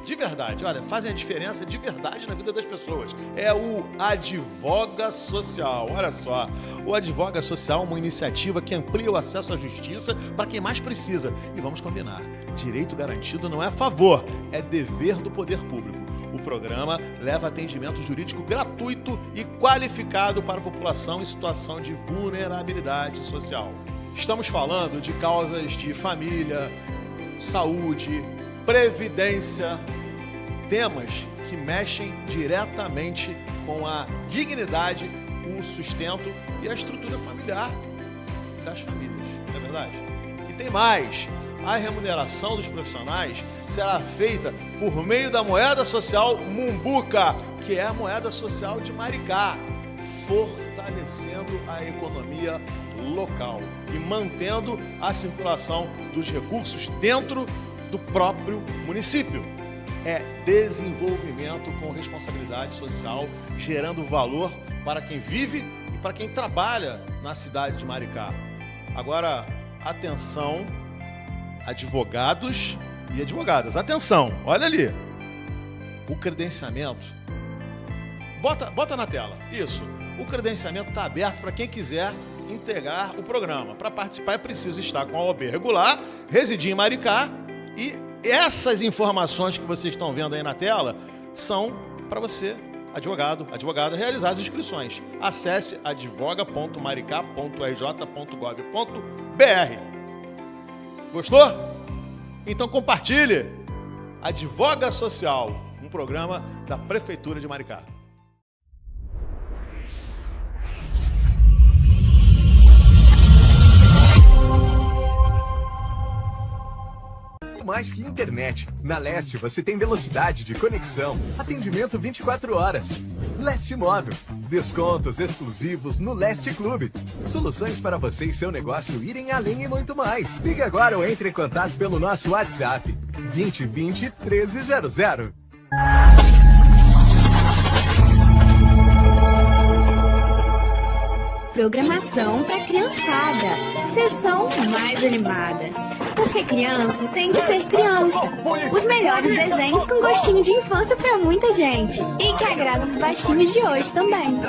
de verdade. Olha, fazem a diferença de verdade na vida das pessoas. É o Advoga Social. Olha só, o Advoga Social é uma iniciativa que amplia o acesso à justiça para quem mais precisa. E vamos combinar, direito garantido não é favor, é dever do poder público. O programa leva atendimento jurídico gratuito e qualificado para a população em situação de vulnerabilidade social. Estamos falando de causas de família, saúde, previdência, temas que mexem diretamente com a dignidade, o sustento e a estrutura familiar das famílias, não é verdade? E tem mais, a remuneração dos profissionais será feita por meio da moeda social Mumbuca, que é a moeda social de Maricá, fortalecendo a economia local e mantendo a circulação dos recursos dentro do próprio município. É desenvolvimento com responsabilidade social, gerando valor para quem vive e para quem trabalha na cidade de Maricá. Agora, atenção, advogados e advogadas, atenção, olha ali, o credenciamento, bota na tela, isso, o credenciamento está aberto para quem quiser integrar o programa. Para participar é preciso estar com a OAB regular, residir em Maricá. E essas informações que vocês estão vendo aí na tela são para você, advogado, advogada, realizar as inscrições. Acesse advoga.maricá.rj.gov.br. Gostou? Então compartilhe. Advoga Social, um programa da Prefeitura de Maricá. Mais que internet. Na Leste você tem velocidade de conexão, atendimento 24 horas. Leste Móvel. Descontos exclusivos no Leste Clube. Soluções para você e seu negócio irem além e muito mais. Ligue agora ou entre em contato pelo nosso WhatsApp 2020 1300. Programação para criançada. Sessão mais animada. Porque criança tem que ser criança. Os melhores desenhos com gostinho de infância para muita gente. E que agrada os baixinhos de hoje também.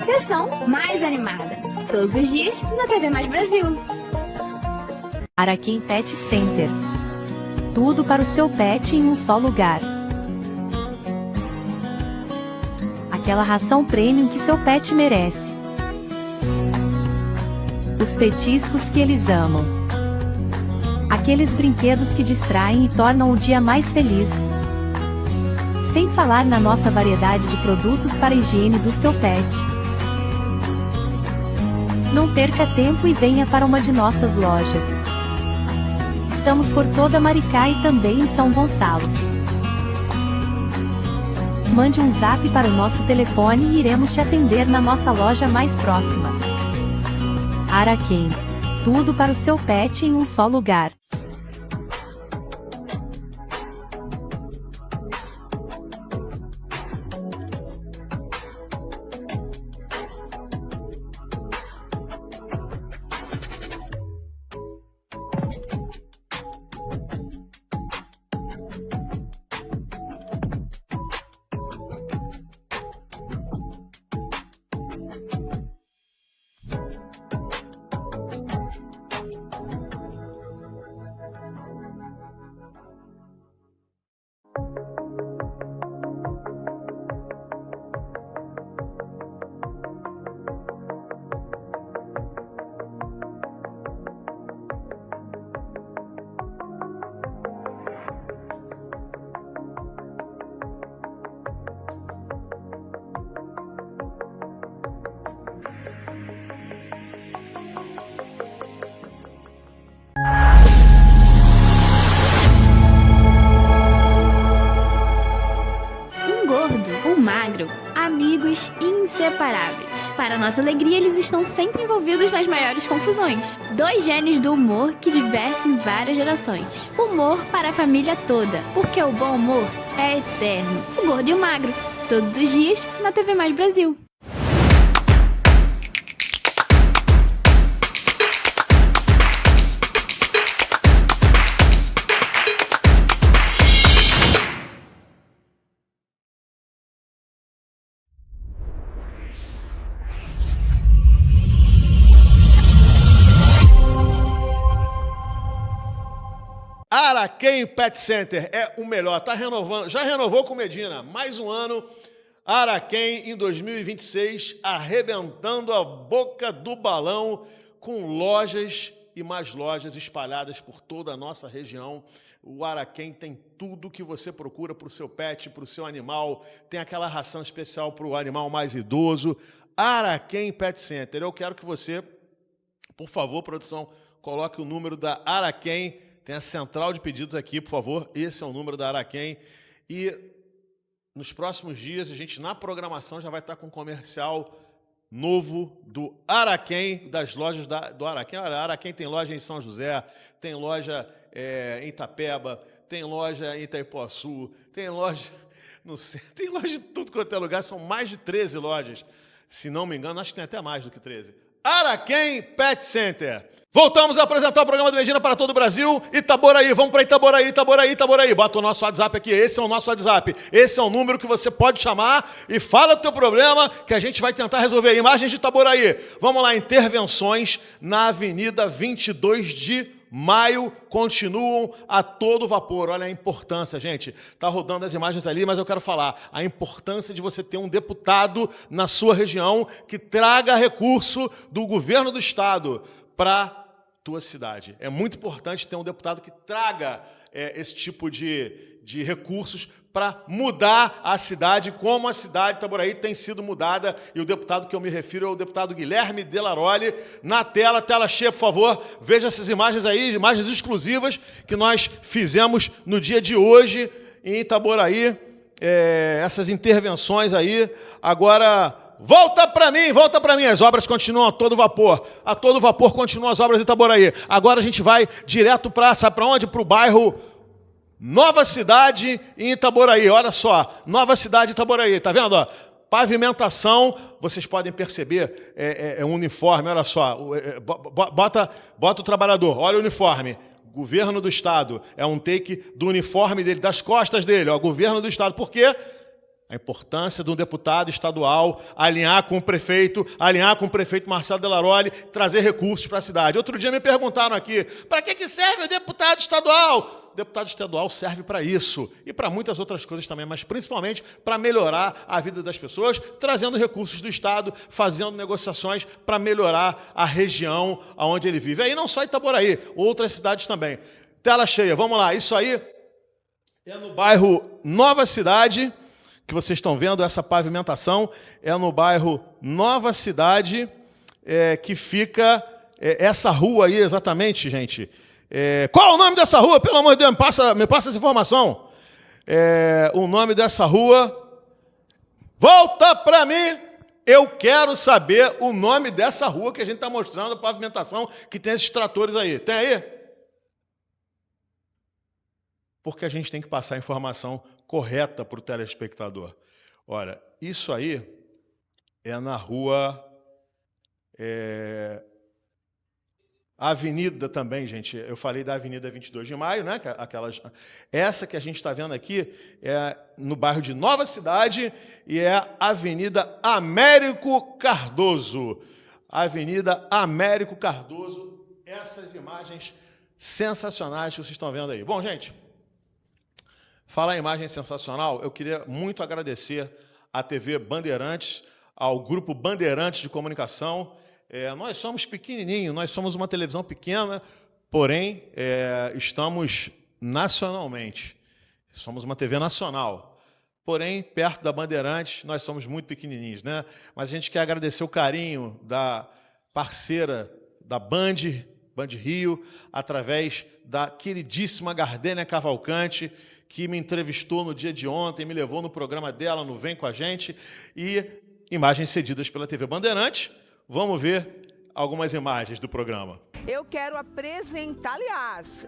Sessão mais animada. Todos os dias na TV Mais Brasil. Araquém Pet Center. Tudo para o seu pet em um só lugar. Aquela ração premium que seu pet merece. Os petiscos que eles amam. Aqueles brinquedos que distraem e tornam o dia mais feliz. Sem falar na nossa variedade de produtos para a higiene do seu pet. Não perca tempo e venha para uma de nossas lojas. Estamos por toda Maricá e também em São Gonçalo. Mande um zap para o nosso telefone e iremos te atender na nossa loja mais próxima. Araquém. Tudo para o seu pet em um só lugar. Amigos inseparáveis. Para nossa alegria, eles estão sempre envolvidos nas maiores confusões. Dois gênios do humor que divertem várias gerações. Humor para a família toda, porque o bom humor é eterno. O Gordo e o Magro, todos os dias na TV Mais Brasil. Araquém Pet Center é o melhor, tá renovando, já renovou com Medina, mais um ano, Araquém em 2026, arrebentando a boca do balão com lojas e mais lojas espalhadas por toda a nossa região. O Araquém tem tudo que você procura para o seu pet, para o seu animal, tem aquela ração especial para o animal mais idoso. Araquém Pet Center, eu quero que você, por favor, produção, coloque o número da Araquém. Tem a central de pedidos aqui, por favor. Esse é o número da Araquém. E nos próximos dias, a gente, na programação, já vai estar com um comercial novo do Araquém, das lojas do Araquém. Olha, a Araquém tem loja em São José, tem loja em Itapeba, tem loja em Itaipuaçu, tem loja no centro, tem loja de tudo quanto é lugar. São mais de 13 lojas. Se não me engano, acho que tem até mais do que 13. Araquém Pet Center. Voltamos a apresentar o programa do Medina para todo o Brasil. Itaboraí, vamos para Itaboraí, Itaboraí, Itaboraí. Bota o nosso WhatsApp aqui, esse é o nosso WhatsApp. Esse é o número que você pode chamar e fala o teu problema que a gente vai tentar resolver. Imagens de Itaboraí. Vamos lá, intervenções na Avenida 22 de Maio continuam a todo vapor. Olha a importância, gente. Está rodando as imagens ali, mas eu quero falar a importância de você ter um deputado na sua região que traga recurso do governo do estado para a tua cidade. É muito importante ter um deputado que traga esse tipo de recursos para mudar a cidade, como a cidade de Itaboraí tem sido mudada, e o deputado que eu me refiro é o deputado Guilherme Delaroli. Na tela cheia, por favor, veja essas imagens aí, imagens exclusivas que nós fizemos no dia de hoje em Itaboraí, essas intervenções aí. Agora, volta para mim, as obras continuam a todo vapor continuam as obras de Itaboraí. Agora a gente vai direto para, sabe para onde? Para o bairro Nova Cidade em Itaboraí. Olha só, Nova Cidade em Itaboraí, tá vendo? Ó, pavimentação, vocês podem perceber, é um uniforme, olha só, bota o trabalhador, olha o uniforme. Governo do Estado, é um take do uniforme dele, das costas dele, ó, Governo do Estado. Por quê? A importância de um deputado estadual alinhar com o prefeito Marcelo Delaroli, trazer recursos para a cidade. Outro dia me perguntaram aqui, para que serve o deputado estadual? O deputado estadual serve para isso e para muitas outras coisas também, mas principalmente para melhorar a vida das pessoas, trazendo recursos do Estado, fazendo negociações para melhorar a região onde ele vive. Aí não só Itaboraí, outras cidades também. Tela cheia, vamos lá. Isso aí é no bairro Nova Cidade, que vocês estão vendo, essa pavimentação é no bairro Nova Cidade, que fica essa rua aí exatamente, gente. Qual é o nome dessa rua? Pelo amor de Deus, me passa essa informação. O nome dessa rua... Volta para mim! Eu quero saber o nome dessa rua que a gente está mostrando, a pavimentação, que tem esses tratores aí. Tem aí? Porque a gente tem que passar a informação correta para o telespectador. Olha, isso aí é na rua... Avenida também, gente. Eu falei da Avenida 22 de Maio, né? Essa que a gente está vendo aqui é no bairro de Nova Cidade e é a Avenida Américo Cardoso. Avenida Américo Cardoso. Essas imagens sensacionais que vocês estão vendo aí. Bom, gente, falar em imagem sensacional, eu queria muito agradecer à TV Bandeirantes, ao Grupo Bandeirantes de Comunicação. Nós somos pequenininhos, nós somos uma televisão pequena, porém, estamos nacionalmente. Somos uma TV nacional. Porém, perto da Bandeirantes, nós somos muito pequenininhos, né? Mas a gente quer agradecer o carinho da parceira da Band Rio, através da queridíssima Gardênia Cavalcante, que me entrevistou no dia de ontem, me levou no programa dela, no Vem Com a Gente, e imagens cedidas pela TV Bandeirantes. Vamos ver algumas imagens do programa. Eu quero apresentar, aliás,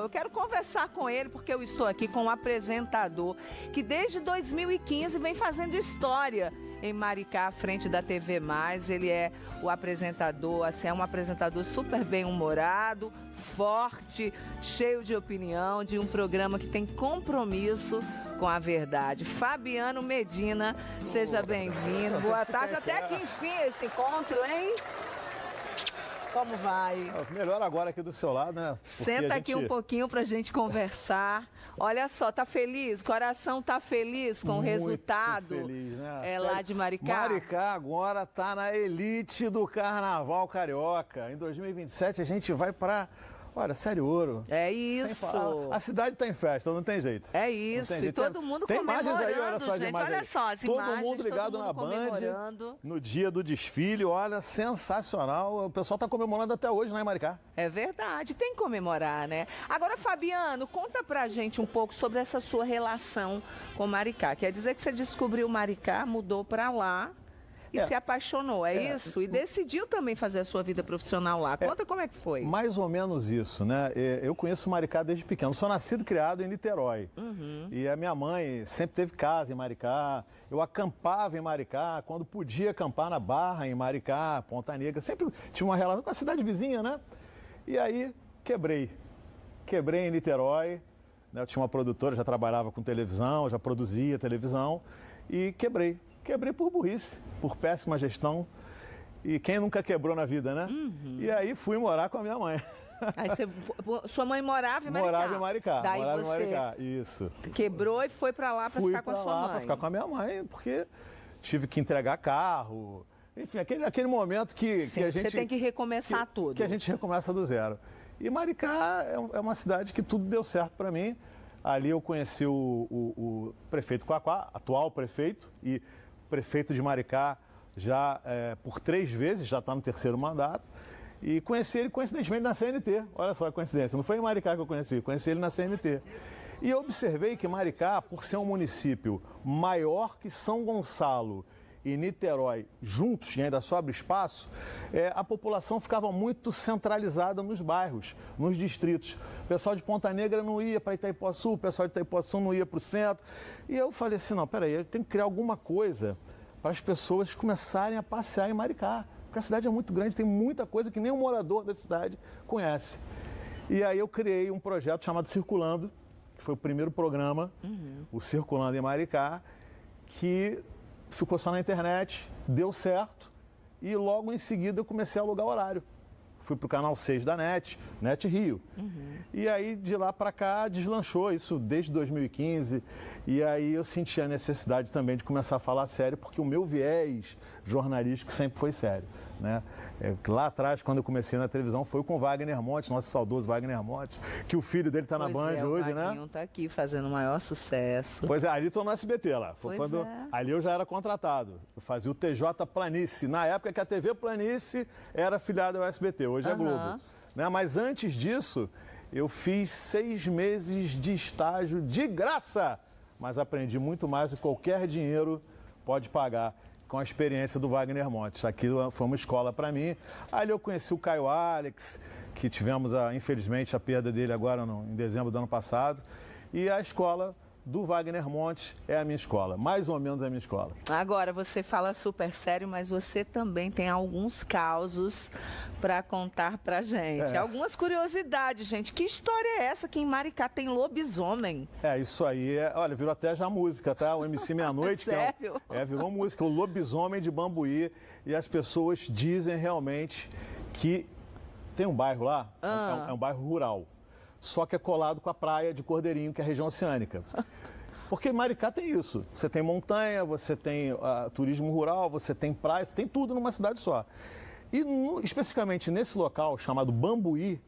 eu quero conversar com ele, porque eu estou aqui com um apresentador que desde 2015 vem fazendo história em Maricá, à frente da TV+. Ele é o apresentador, assim, é um apresentador super bem-humorado, forte, cheio de opinião, de um programa que tem compromisso com a verdade. Fabiano Medina, seja bem-vindo. Boa tarde, até que enfim esse encontro, hein? Como vai? Melhor agora aqui do seu lado, né? Senta aqui um pouquinho pra gente conversar. Olha só, tá feliz? O coração tá feliz com o resultado? Feliz, né? Lá de Maricá? Maricá agora tá na elite do Carnaval Carioca. Em 2027 a gente vai pra... Olha, Série Ouro. É isso. A cidade tá em festa, não tem jeito. É isso. E todo mundo tem comemorando, imagens aí, olha só as gente. imagens. Olha só as todo imagens. Mundo ligado todo mundo na Band, no dia do desfile. Olha, sensacional. O pessoal tá comemorando até hoje, né, Maricá? É verdade, tem que comemorar, né? Agora, Fabiano, conta pra gente um pouco sobre essa sua relação com Maricá. Quer dizer que você descobriu Maricá, mudou pra lá e se apaixonou, é isso? E decidiu também fazer a sua vida profissional lá. Conta como é que foi. Mais ou menos isso, né? Eu conheço Maricá desde pequeno. Sou nascido e criado em Niterói. E a minha mãe sempre teve casa em Maricá. Eu acampava em Maricá, quando podia acampar na Barra, em Maricá, Ponta Negra. Sempre tive uma relação com a cidade vizinha, né? E aí, quebrei em Niterói. Né? Eu tinha uma produtora, já trabalhava com televisão, já produzia televisão. E quebrei por burrice, por péssima gestão. E quem nunca quebrou na vida, né? E aí fui morar com a minha mãe. Aí sua mãe morava em Maricá? Morava em Maricá. Daí morava você em Maricá, isso. Quebrou e foi pra lá pra ficar com a sua mãe? Pra ficar com a minha mãe, porque tive que entregar carro. Enfim, aquele momento que a gente... Você tem que recomeçar tudo. Que a gente recomeça do zero. E Maricá é uma cidade que tudo deu certo para mim. Ali eu conheci o prefeito Quaquá, atual prefeito, e prefeito de Maricá já por 3 vezes, já está no 3º mandato. E conheci ele coincidentemente na CNT. Olha só a coincidência, não foi em Maricá que eu conheci ele na CNT. E eu observei que Maricá, por ser um município maior que São Gonçalo e Niterói juntos, e ainda sobra espaço, a população ficava muito centralizada nos bairros, nos distritos. O pessoal de Ponta Negra não ia para Itaipuaçu, o pessoal de Itaipuaçu não ia para o centro. E eu falei assim, não, peraí, eu tenho que criar alguma coisa para as pessoas começarem a passear em Maricá. Porque a cidade é muito grande, tem muita coisa que nem o morador da cidade conhece. E aí eu criei um projeto chamado Circulando, que foi o primeiro programa, o Circulando em Maricá, que ficou só na internet, deu certo, e logo em seguida eu comecei a alugar horário. fui pro canal 6 da NET Rio. E aí, de lá para cá, deslanchou isso desde 2015. E aí eu senti a necessidade também de começar a falar sério, porque o meu viés jornalístico sempre foi sério, né? Lá atrás, quando eu comecei na televisão, foi com o Wagner Montes, nosso saudoso Wagner Montes, que o filho dele tá na Band hoje, né? O Vaguinho tá aqui fazendo o maior sucesso. Pois é, ali tô no SBT lá. Foi Pois quando é. ali eu já era contratado. Eu fazia o TJ Planície, na época que a TV Planície era afiliada ao SBT, hoje é Globo. Né? Mas antes disso, eu fiz 6 meses de estágio de graça, mas aprendi muito mais do que qualquer dinheiro pode pagar com a experiência do Wagner Montes. Aquilo foi uma escola para mim. Ali eu conheci o Caio Alex, que tivemos, infelizmente, a perda dele agora em dezembro do ano passado. E a escola do Wagner Montes é a minha escola, mais ou menos a minha escola. Agora, você fala super sério, mas você também tem alguns causos para contar pra gente. Algumas curiosidades, gente. Que história é essa que em Maricá tem lobisomem? Isso aí, olha, virou até já música, tá? O MC Meia-Noite, Sério? Virou música, o lobisomem de Bambuí. E as pessoas dizem realmente que tem um bairro lá, é um bairro rural, só que é colado com a praia de Cordeirinho, que é a região oceânica. Porque Maricá tem isso. Você tem montanha, você tem turismo rural, você tem praia, você tem tudo numa cidade só. E especificamente nesse local, chamado Bambuí,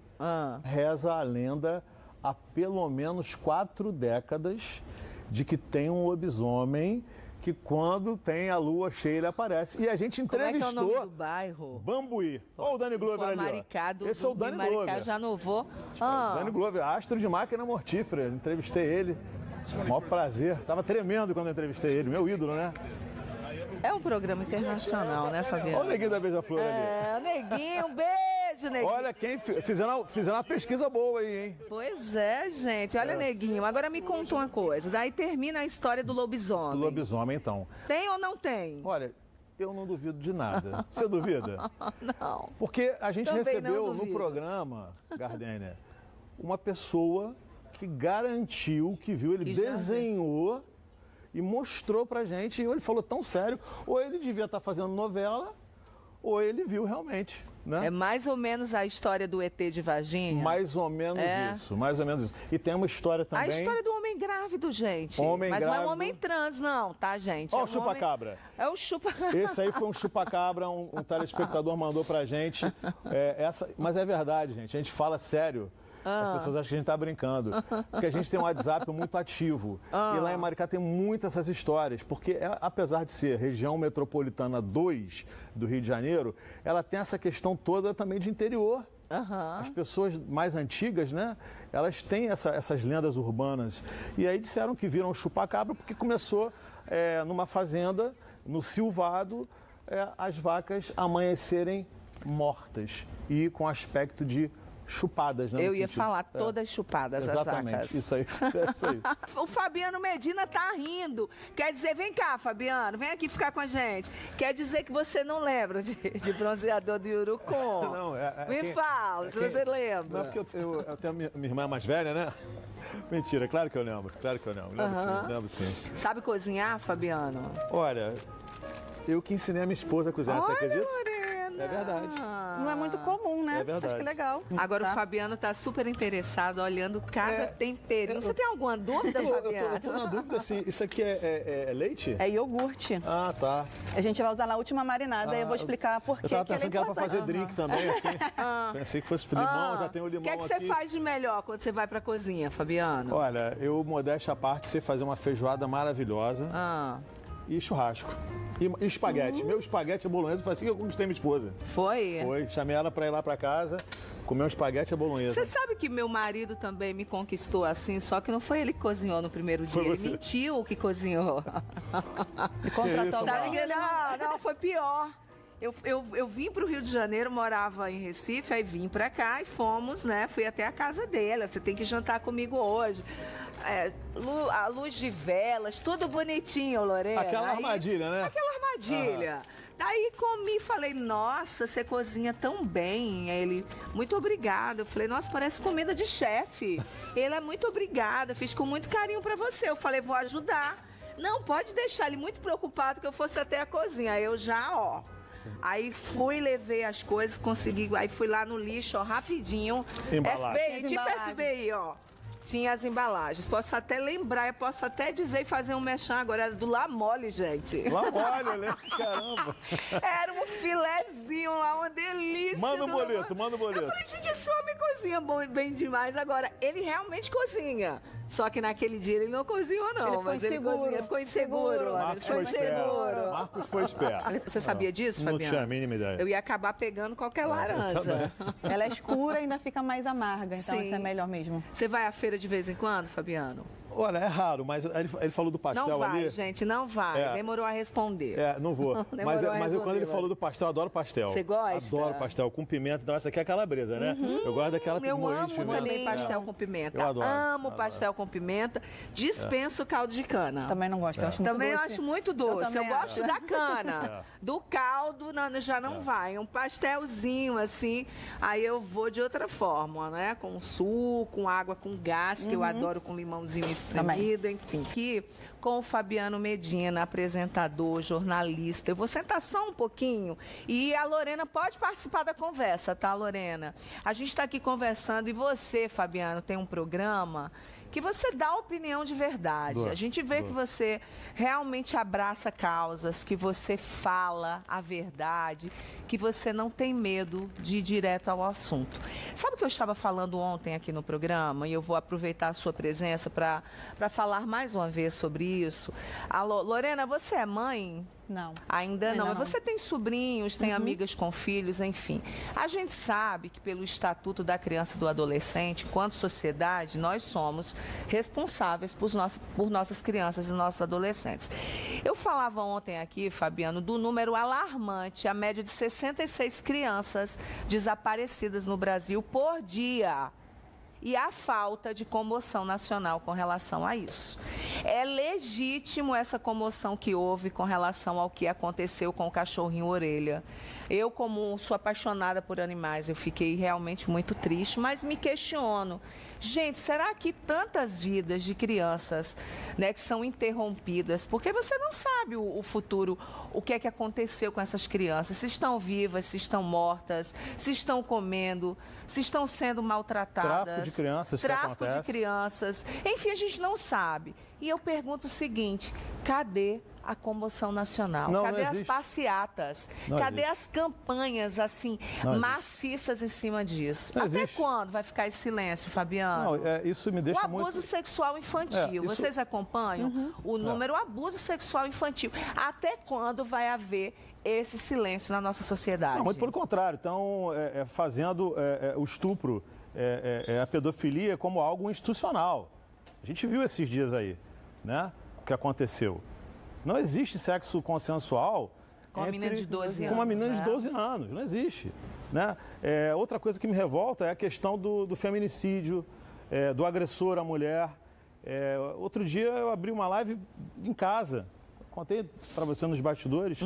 reza a lenda há pelo menos 4 décadas de que tem um lobisomem que quando tem a lua cheia ele aparece. E a gente entrevistou... Como é que é o nome do bairro? Bambuí. Olha o Dani Glover ali, Maricá, esse é o Dani Maricá Glover. já novou. Dani Glover, astro de máquina mortífera. Entrevistei ele. Maior prazer. Tava tremendo quando eu entrevistei ele. Meu ídolo, né? É um programa internacional, né, Fabiano? Olha o Neguinho da Beija-Flor ali. Neguinho, um beijo, Neguinho. Olha, fizeram uma pesquisa boa aí, hein? Pois é, gente. Olha, Neguinho, agora me conta uma coisa. Daí termina a história do lobisomem. Do lobisomem, então. Tem ou não tem? Olha, eu não duvido de nada. Você duvida? Não. Porque a gente Também recebeu no programa, Gardênia, uma pessoa que garantiu que viu, ele desenhou e mostrou pra gente, e ele falou tão sério, ou ele devia estar fazendo novela, ou ele viu realmente, né? É mais ou menos a história do ET de Varginha? Mais ou menos isso, mais ou menos isso. E tem uma história também... A história do homem grávido, gente. Homem Mas grávido. não é um homem trans, não, tá, gente? Ó, é o chupa-cabra. É o chupa-cabra. Esse aí foi um chupa-cabra, um telespectador mandou pra gente. Mas é verdade, gente, a gente fala sério. As pessoas acham que a gente tá brincando. Porque a gente tem um WhatsApp muito ativo. E lá em Maricá tem muitas essas histórias. Porque apesar de ser região metropolitana 2 do Rio de Janeiro, ela tem essa questão toda também de interior. As pessoas mais antigas, né? Elas têm essas lendas urbanas. E aí disseram que viram chupa-cabra porque começou numa fazenda, no Silvado, as vacas amanhecerem mortas e com aspecto de chupadas, né? Eu ia falar todas chupadas, exatamente, as vacas. Isso aí, é isso aí. O Fabiano Medina tá rindo. Quer dizer, vem cá, Fabiano, vem aqui ficar com a gente. Quer dizer que você não lembra de bronzeador do Urucum? Não, Me fala, se você lembra. Não, porque eu tenho a minha irmã mais velha, né? Mentira, claro que eu lembro. Lembro sim. Sabe cozinhar, Fabiano? Olha, eu que ensinei a minha esposa a cozinhar, você acredita? Lorena. É verdade. Não é muito comum, né? É verdade. Acho que legal. Agora o Fabiano tá super interessado, olhando cada temperinho. Você tem alguma dúvida, Fabiano? Eu tô na dúvida assim, isso aqui é leite? É iogurte. Ah, tá. A gente vai usar na última marinada e eu vou explicar por quê. Eu tava pensando que era pra fazer drink também, assim. Pensei que fosse limão, já tem o limão aqui. O que é que você faz de melhor quando você vai pra cozinha, Fabiano? Olha, eu, modéstia à parte, sei fazer uma feijoada maravilhosa e churrasco. E espaguete. Meu espaguete à bolonhesa foi assim que eu conquistei minha esposa. Foi? Foi. Chamei ela pra ir lá pra casa, comer um espaguete à bolonhesa. Você sabe que meu marido também me conquistou assim, só que não foi ele que cozinhou no primeiro dia. Ele mentiu que cozinhou. E contratou sabe que não, foi pior. Eu vim para o Rio de Janeiro, morava em Recife, aí vim para cá e fomos, né? Fui até a casa dele. Você tem que jantar comigo hoje. A luz de velas, tudo bonitinho, Lorena. Aquela armadilha, né? Aquela armadilha. Daí comi e falei, nossa, você cozinha tão bem. Aí ele, muito obrigada. Eu falei, nossa, parece comida de chefe. Ele é muito obrigada, fiz com muito carinho para você. Eu falei, vou ajudar. Não, pode deixar. Ele muito preocupado que eu fosse até a cozinha. Aí eu já, Aí fui, levei as coisas, consegui. Aí fui lá no lixo, ó, rapidinho. Embalagem. FBI, tipo FBI, ó. Tinha as embalagens. Posso até lembrar, eu posso até dizer e fazer um merchan agora. Era do La Mole, gente. La Mole, eu lembro, caramba. Era um filezinho lá, uma delícia. Manda um boleto, manda um boleto. Eu falei, gente, esse homem cozinha bem demais. Agora, ele realmente cozinha. Só que naquele dia ele não cozinhou, não. Mas ele cozinha, ficou inseguro. Marcos foi esperto. Marcos foi esperto. Você sabia disso, Fabiano? Não tinha a mínima ideia. Eu ia acabar pegando qualquer laranja. Ela é escura e ainda fica mais amarga, então Sim. isso é melhor mesmo. Você vai à feira de vez em quando, Fabiano? Olha, é raro, mas ele falou do pastel Não vai, ali. gente, não vai. É. Demorou a responder. Não vou. mas quando ele falou do pastel, eu adoro pastel. Você gosta? Adoro pastel com pimenta. Então essa aqui é calabresa, né? Eu gosto daquela Eu moinha de amo pimenta. também pastel com pimenta. Eu adoro. Amo pastel com pimenta. Dispenso caldo de cana. Também não gosto, eu acho muito Também doce. eu acho muito doce. Eu gosto da cana. É. Do caldo já não vai. Um pastelzinho assim, aí eu vou de outra forma, né? Com suco, com água com gás, que eu adoro com limãozinho espremido, enfim. Aqui com o Fabiano Medina, apresentador, jornalista. Eu vou sentar só um pouquinho e a Lorena pode participar da conversa, tá, Lorena? A gente está aqui conversando e você, Fabiano, tem um programa que você dá opinião de verdade. A gente vê que você realmente abraça causas, que você fala a verdade, que você não tem medo de ir direto ao assunto. Sabe o que eu estava falando ontem aqui no programa? E eu vou aproveitar a sua presença para falar mais uma vez sobre isso. Alô, Lorena, você é mãe? Não. Ainda não. Mas você tem sobrinhos, tem amigas com filhos, enfim. A gente sabe que pelo Estatuto da Criança e do Adolescente, enquanto sociedade, nós somos responsáveis por nossas crianças e nossos adolescentes. Eu falava ontem aqui, Fabiano, do número alarmante, a média de 66 crianças desaparecidas no Brasil por dia. E a falta de comoção nacional com relação a isso. É legítimo essa comoção que houve com relação ao que aconteceu com o cachorrinho Orelha. Eu, como sou apaixonada por animais, eu fiquei realmente muito triste, mas me questiono. Gente, será que tantas vidas de crianças, né, que são interrompidas, porque você não sabe o futuro, o que é que aconteceu com essas crianças, se estão vivas, se estão mortas, se estão comendo, se estão sendo maltratadas. Tráfico de crianças, Tráfico de crianças. Enfim, a gente não sabe. E eu pergunto o seguinte, cadê a comoção nacional? Não, cadê não as existe. passeatas? Não cadê existe. as campanhas, assim, Não existe. maciças em cima disso? Não Até existe. quando vai ficar esse silêncio, Fabiano? Não, isso me deixa o abuso muito... sexual infantil, isso- vocês acompanham o número abuso sexual infantil? Até quando vai haver esse silêncio na nossa sociedade? Não, muito pelo contrário. Então, fazendo o estupro, a pedofilia como algo institucional. A gente viu esses dias aí, né? O que aconteceu. Não existe sexo consensual Com uma menina de 12 com uma anos, menina né? de 12 anos. Não existe. Né? Outra coisa que me revolta é a questão do feminicídio, do agressor à mulher. Outro dia eu abri uma live em casa. Contei para você nos bastidores.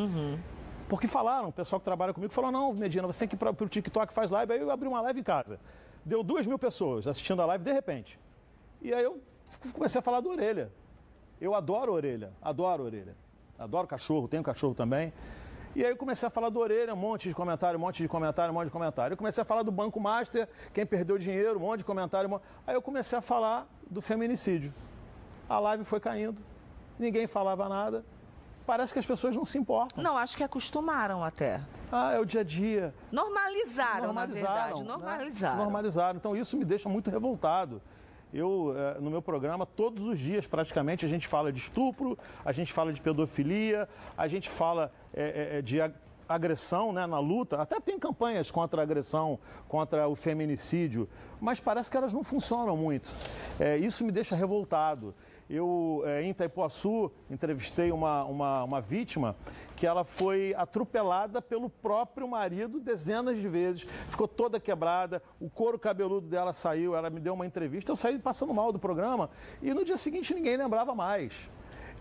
Porque falaram, o pessoal que trabalha comigo falou, não, Medina, você tem que ir para o TikTok, faz live. Aí eu abri uma live em casa. Deu 2.000 pessoas assistindo a live de repente. E aí eu comecei a falar do Orelha. Eu adoro Orelha, adoro Orelha. Adoro cachorro, tenho cachorro também. E aí eu comecei a falar do Orelha, um monte de comentário, um monte de comentário, um monte de comentário. Eu comecei a falar do Banco Master, quem perdeu dinheiro, um monte de comentário. Aí eu comecei a falar do feminicídio. A live foi caindo, ninguém falava nada. Parece que as pessoas não se importam. Não, acho que acostumaram até. É o dia a dia. Normalizaram, na verdade. né? Normalizaram. Normalizaram. Então isso me deixa muito revoltado. Eu, no meu programa, todos os dias praticamente, a gente fala de estupro, a gente fala de pedofilia, a gente fala de agressão, né, na luta. Até tem campanhas contra a agressão, contra o feminicídio, mas parece que elas não funcionam muito. Isso me deixa revoltado. Eu, em Itaipuaçu, entrevistei uma vítima que ela foi atropelada pelo próprio marido dezenas de vezes, ficou toda quebrada, o couro cabeludo dela saiu, ela me deu uma entrevista, eu saí passando mal do programa e no dia seguinte ninguém lembrava mais.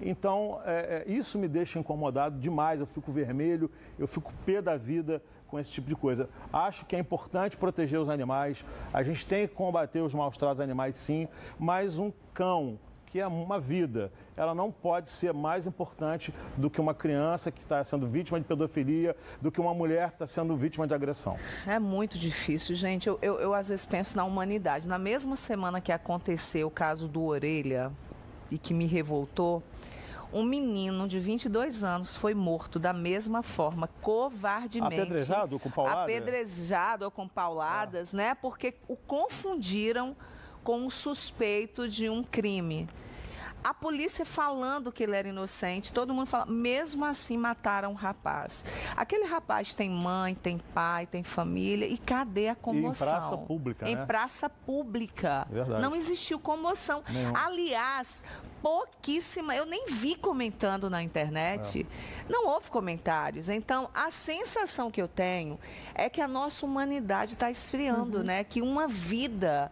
Então, isso me deixa incomodado demais, eu fico vermelho, eu fico pé da vida com esse tipo de coisa. Acho que é importante proteger os animais, a gente tem que combater os maus-tratos animais sim, mas um cão que é uma vida. Ela não pode ser mais importante do que uma criança que está sendo vítima de pedofilia, do que uma mulher que está sendo vítima de agressão. É muito difícil, gente. Eu às vezes penso na humanidade. Na mesma semana que aconteceu o caso do Orelha e que me revoltou, um menino de 22 anos foi morto da mesma forma, covardemente. Apedrejado com pauladas? Apedrejado ou com pauladas, né? Porque o confundiram com um suspeito de um crime. A polícia falando que ele era inocente, todo mundo fala, mesmo assim mataram o rapaz. Aquele rapaz tem mãe, tem pai, tem família, e cadê a comoção? E em praça pública, Em né? praça pública. Verdade. Não existiu comoção. Nenhum. Aliás, pouquíssima, eu nem vi comentando na internet, não houve comentários. Então, a sensação que eu tenho é que a nossa humanidade está esfriando, né? Que uma vida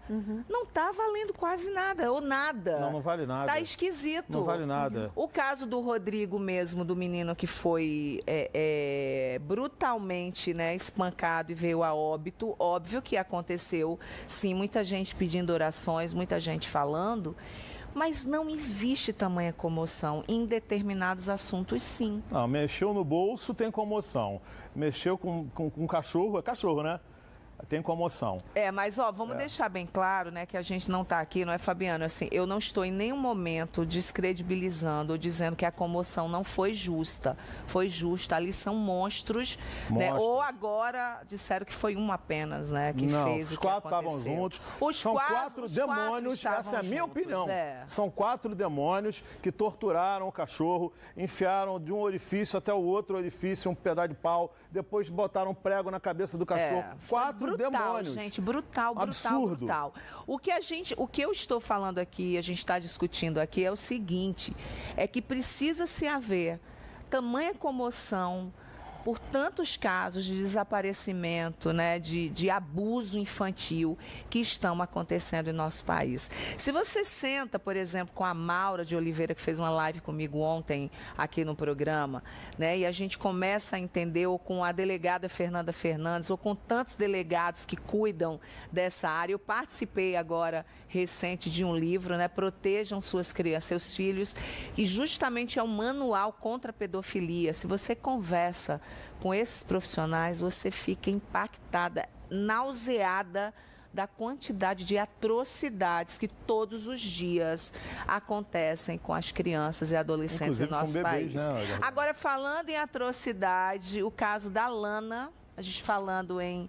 não está valendo quase nada, ou nada. Não vale nada. Está esquisito. Não vale nada. O caso do Rodrigo mesmo, do menino que foi brutalmente, né, espancado e veio a óbito, óbvio que aconteceu, sim, muita gente pedindo orações, muita gente falando, mas não existe tamanha comoção. Em determinados assuntos, sim. Não, mexeu no bolso, tem comoção. Mexeu com cachorro, é cachorro, né? Tem comoção. Mas vamos deixar bem claro, né, que a gente não está aqui, não é, Fabiano? Assim, eu não estou em nenhum momento descredibilizando ou dizendo que a comoção não foi justa. Foi justa. Ali são monstros, né? Ou agora disseram que foi um apenas, né, que não, fez os o que quatro estavam aconteceu. juntos. São quatro demônios, essa é a minha opinião. São 4 demônios que torturaram o cachorro, enfiaram de um orifício até o outro orifício um pedaço de pau, depois botaram um prego na cabeça do cachorro. 4 demônios. Gente, brutal, Absurdo. brutal. O que eu estou falando aqui, a gente está discutindo aqui é o seguinte, é que precisa se haver tamanha comoção por tantos casos de desaparecimento, né, de abuso infantil que estão acontecendo em nosso país. Se você senta, por exemplo, com a Maura de Oliveira, que fez uma live comigo ontem aqui no programa, né, e a gente começa a entender, ou com a delegada Fernanda Fernandes, ou com tantos delegados que cuidam dessa área. Eu participei agora, recente, de um livro, né, Protejam Suas Crianças, Seus Filhos, e justamente é um manual contra a pedofilia. Se você conversa com esses profissionais, você fica impactada, nauseada da quantidade de atrocidades que todos os dias acontecem com as crianças e adolescentes Inclusive no nosso com bebês, país. né? Agora, falando em atrocidade, o caso da Lana, a gente falando em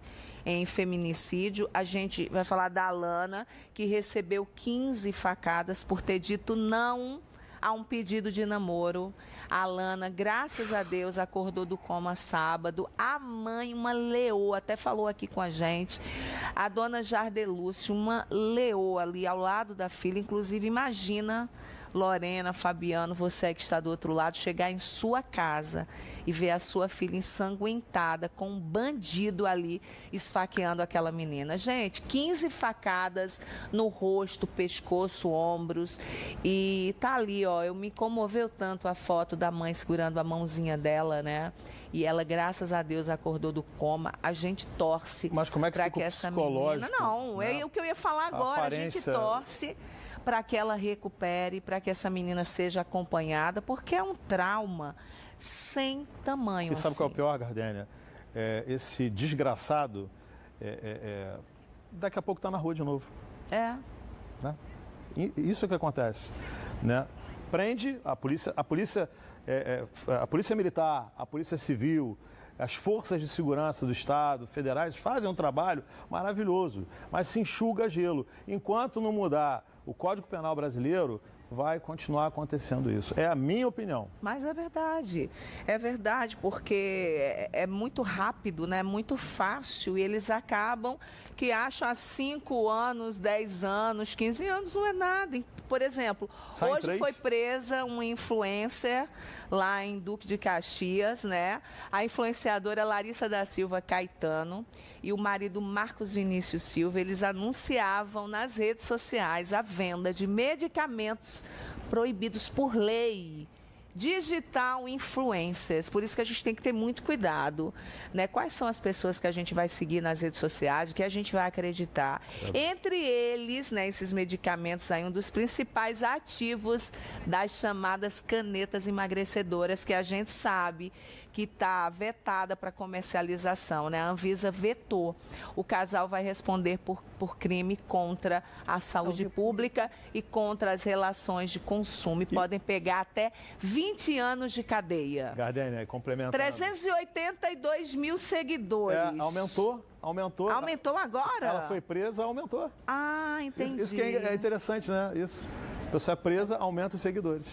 feminicídio, a gente vai falar da Lana, que recebeu 15 facadas por ter dito não a um pedido de namoro. A Lana, graças a Deus, acordou do coma sábado. A mãe, uma leoa, até falou aqui com a gente. A dona Jardelúcio, uma leoa ali ao lado da filha. Inclusive, imagina, Lorena, Fabiano, você que está do outro lado, chegar em sua casa e ver a sua filha ensanguentada com um bandido ali esfaqueando aquela menina. Gente, 15 facadas no rosto, pescoço, ombros. E tá ali, ó, eu me comoveu tanto a foto da mãe segurando a mãozinha dela, né? E ela, graças a Deus, acordou do coma. A gente torce para que essa menina... Não, é o que eu ia falar agora. A gente torce para que ela recupere, para que essa menina seja acompanhada, porque é um trauma sem tamanho. E sabe qual é o pior, Gardênia? Esse desgraçado, daqui a pouco está na rua de novo. Né? Isso é que acontece. Né? Prende a polícia militar, a polícia civil, as forças de segurança do Estado, federais, fazem um trabalho maravilhoso, mas se enxuga gelo. Enquanto não mudar o Código Penal brasileiro, vai continuar acontecendo isso. É a minha opinião. Mas é verdade, porque é muito rápido, né? Muito fácil, e eles acabam que acham há 5 anos, 10 anos, 15 anos não é nada. Por exemplo, hoje foi presa uma influencer lá em Duque de Caxias, né? A influenciadora Larissa da Silva Caetano e o marido Marcos Vinícius Silva, eles anunciavam nas redes sociais a venda de medicamentos proibidos por lei. digital influencers. Por isso que a gente tem que ter muito cuidado, né? Quais são as pessoas que a gente vai seguir nas redes sociais, que a gente vai acreditar. Entre eles, né, esses medicamentos aí, um dos principais ativos das chamadas canetas emagrecedoras, que a gente sabe que está vetada para comercialização, né? A Anvisa vetou. O casal vai responder por crime contra a saúde pública e contra as relações de consumo. E podem pegar até 20 anos de cadeia. Gardênia, complementando. 382 mil seguidores. Aumentou. Aumentou agora? Ela foi presa, aumentou. Ah, entendi. Isso que é interessante, né? Isso. A pessoa é presa, aumenta os seguidores.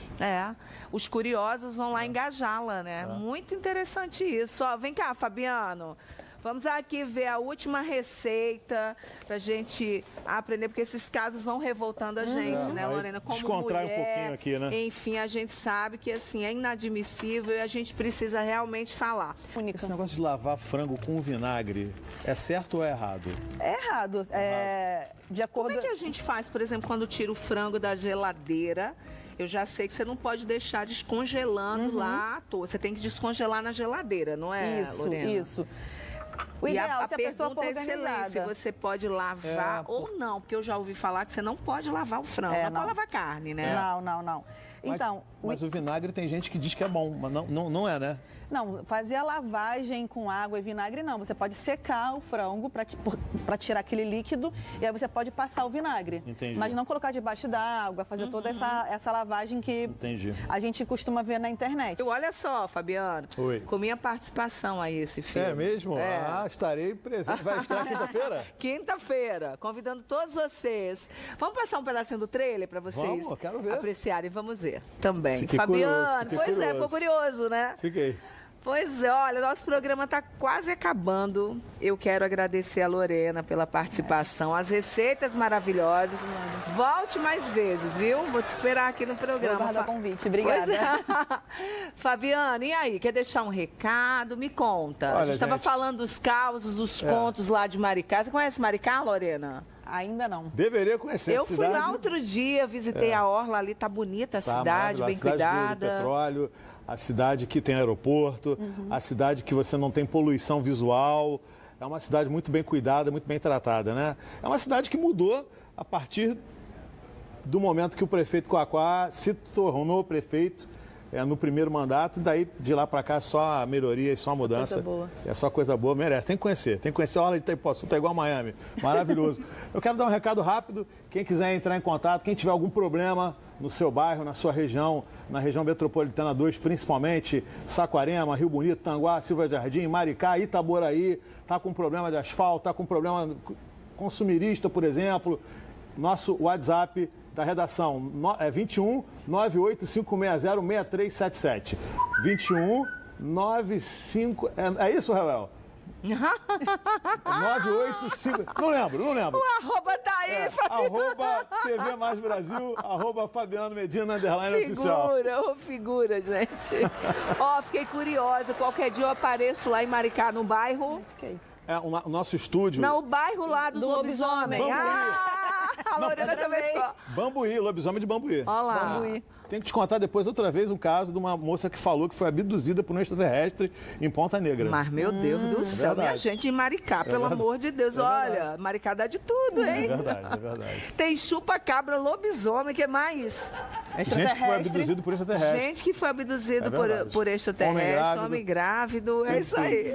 Os curiosos vão lá engajá-la, né? Muito interessante isso. Ó, vem cá, Fabiano. Vamos aqui ver a última receita pra gente aprender, porque esses casos vão revoltando a gente, né, Lorena? Como descontrai mulher, um pouquinho aqui, né? Enfim, a gente sabe que, assim, é inadmissível e a gente precisa realmente falar. Esse negócio de lavar frango com vinagre, é certo ou é errado? É errado. De acordo... Como é que a gente faz, por exemplo, quando tira o frango da geladeira? Eu já sei que você não pode deixar descongelando lá à toa. Você tem que descongelar na geladeira, não é, Lorena? Isso. O ideal, se a pessoa for organizada. Se você pode lavar ou não, porque eu já ouvi falar que você não pode lavar o frango, não pode lavar carne, né? Não. Então, mas o vinagre tem gente que diz que é bom, mas não é, né? Não, fazer a lavagem com água e vinagre não. Você pode secar o frango para tirar aquele líquido e aí você pode passar o vinagre. Entendi. Mas não colocar debaixo d'água, fazer toda essa lavagem que a gente costuma ver na internet. Olha só, Fabiano, com minha participação aí esse filme. É mesmo? Estarei presente. Vai estar quinta-feira? Quinta-feira, convidando todos vocês. Vamos passar um pedacinho do trailer para vocês quero ver. apreciarem. Vamos ver também. Fiquei Fabiano, curioso. Ficou curioso, né? Fiquei. Pois é, olha, nosso programa está quase acabando. Eu quero agradecer a Lorena pela participação, as receitas maravilhosas. Volte mais vezes, viu? Vou te esperar aqui no programa. Vou guardar o convite, obrigada. Fabiana, e aí? Quer deixar um recado? Me conta. Olha, a gente estava falando dos causos, dos contos lá de Maricá. Você conhece Maricá, Lorena? Ainda não. Deveria conhecer a cidade. Eu fui lá outro dia, visitei a orla ali, tá bonita a cidade, bem cuidada. Do petróleo, a cidade que tem aeroporto, a cidade que você não tem poluição visual. É uma cidade muito bem cuidada, muito bem tratada, né? É uma cidade que mudou a partir do momento que o prefeito Quaquá se tornou prefeito no primeiro mandato, e daí de lá para cá só a melhoria e só a mudança. Coisa boa. É só coisa boa, merece. Tem que conhecer a orla de Itaipuaçu, tá igual a Miami. Maravilhoso. Eu quero dar um recado rápido, quem quiser entrar em contato, quem tiver algum problema no seu bairro, na sua região, na região metropolitana 2, principalmente Saquarema, Rio Bonito, Tanguá, Silva Jardim, Maricá, Itaboraí, tá com problema de asfalto, tá com problema consumirista, por exemplo, nosso WhatsApp da redação é 21 98560 6377. 21 95. É isso, Ravel? 985. Não lembro. O arroba tá aí, Fabiano. Arroba TV Mais Brasil, arroba Fabiano Medina, _oficial. Figura, gente. Fiquei curiosa. Qualquer dia eu apareço lá em Maricá, no bairro. O nosso estúdio. Não, o bairro lá do lobisomem. A Lorena também ficou. Bambuí, lobisomem de Bambuí. Olha lá. Bambuí. Tenho que te contar depois, outra vez, um caso de uma moça que falou que foi abduzida por um extraterrestre em Ponta Negra. Mas, meu Deus do céu, minha gente, em Maricá, pelo amor de Deus, olha, Maricá dá de tudo, hein? É verdade. Tem chupa-cabra, lobisomem, que mais? Gente que foi abduzido por extraterrestre. Gente que foi abduzido por extraterrestre, homem grávido, é isso aí.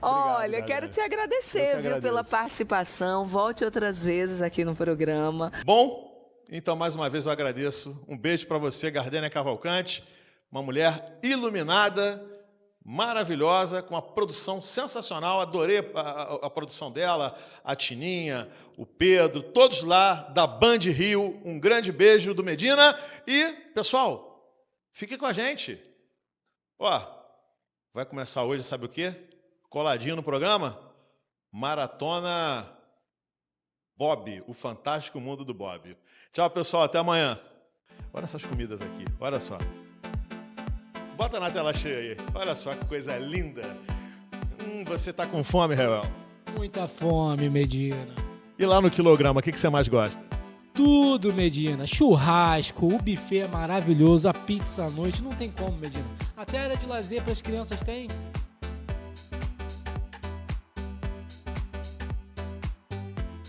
Olha, quero te agradecer, viu, pela participação. Volte outras vezes aqui no programa. Bom, então mais uma vez eu agradeço. Um beijo para você, Gardênia Cavalcante, uma mulher iluminada, maravilhosa, com uma produção sensacional. Adorei a produção dela, a Tininha, o Pedro, todos lá da Band Rio. Um grande beijo do Medina. E, pessoal, fique com a gente. Vai começar hoje, sabe o quê? Coladinho no programa, Maratona Bob, o fantástico mundo do Bob. Tchau, pessoal, até amanhã. Olha essas comidas aqui, olha só. Bota na tela cheia aí, olha só que coisa linda. Você tá com fome, Ravel? Muita fome, Medina. E lá no quilograma, o que você mais gosta? tudo, Medina. Churrasco, o buffet é maravilhoso, a pizza à noite, não tem como, Medina. Até a área de lazer para as crianças tem.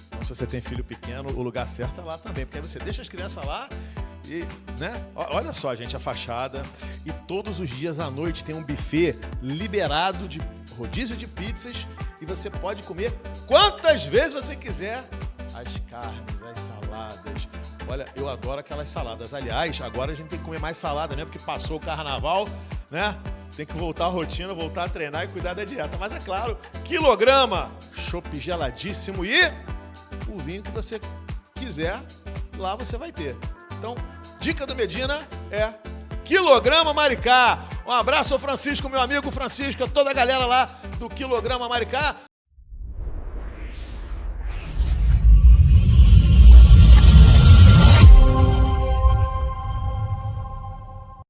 Então, se você tem filho pequeno, o lugar certo é lá também, porque aí você deixa as crianças lá e, né? Olha só, gente, a fachada. E todos os dias à noite tem um buffet liberado de rodízio de pizzas e você pode comer quantas vezes você quiser as carnes, as saladas. Olha, eu adoro aquelas saladas. Aliás, agora a gente tem que comer mais salada, né? Porque passou o carnaval, né? Tem que voltar à rotina, voltar a treinar e cuidar da dieta. Mas é claro, quilograma, chopp geladíssimo e o vinho que você quiser, lá você vai ter. Então, dica do Medina é Quilograma Maricá. Um abraço ao Francisco, meu amigo Francisco, a toda a galera lá do Quilograma Maricá.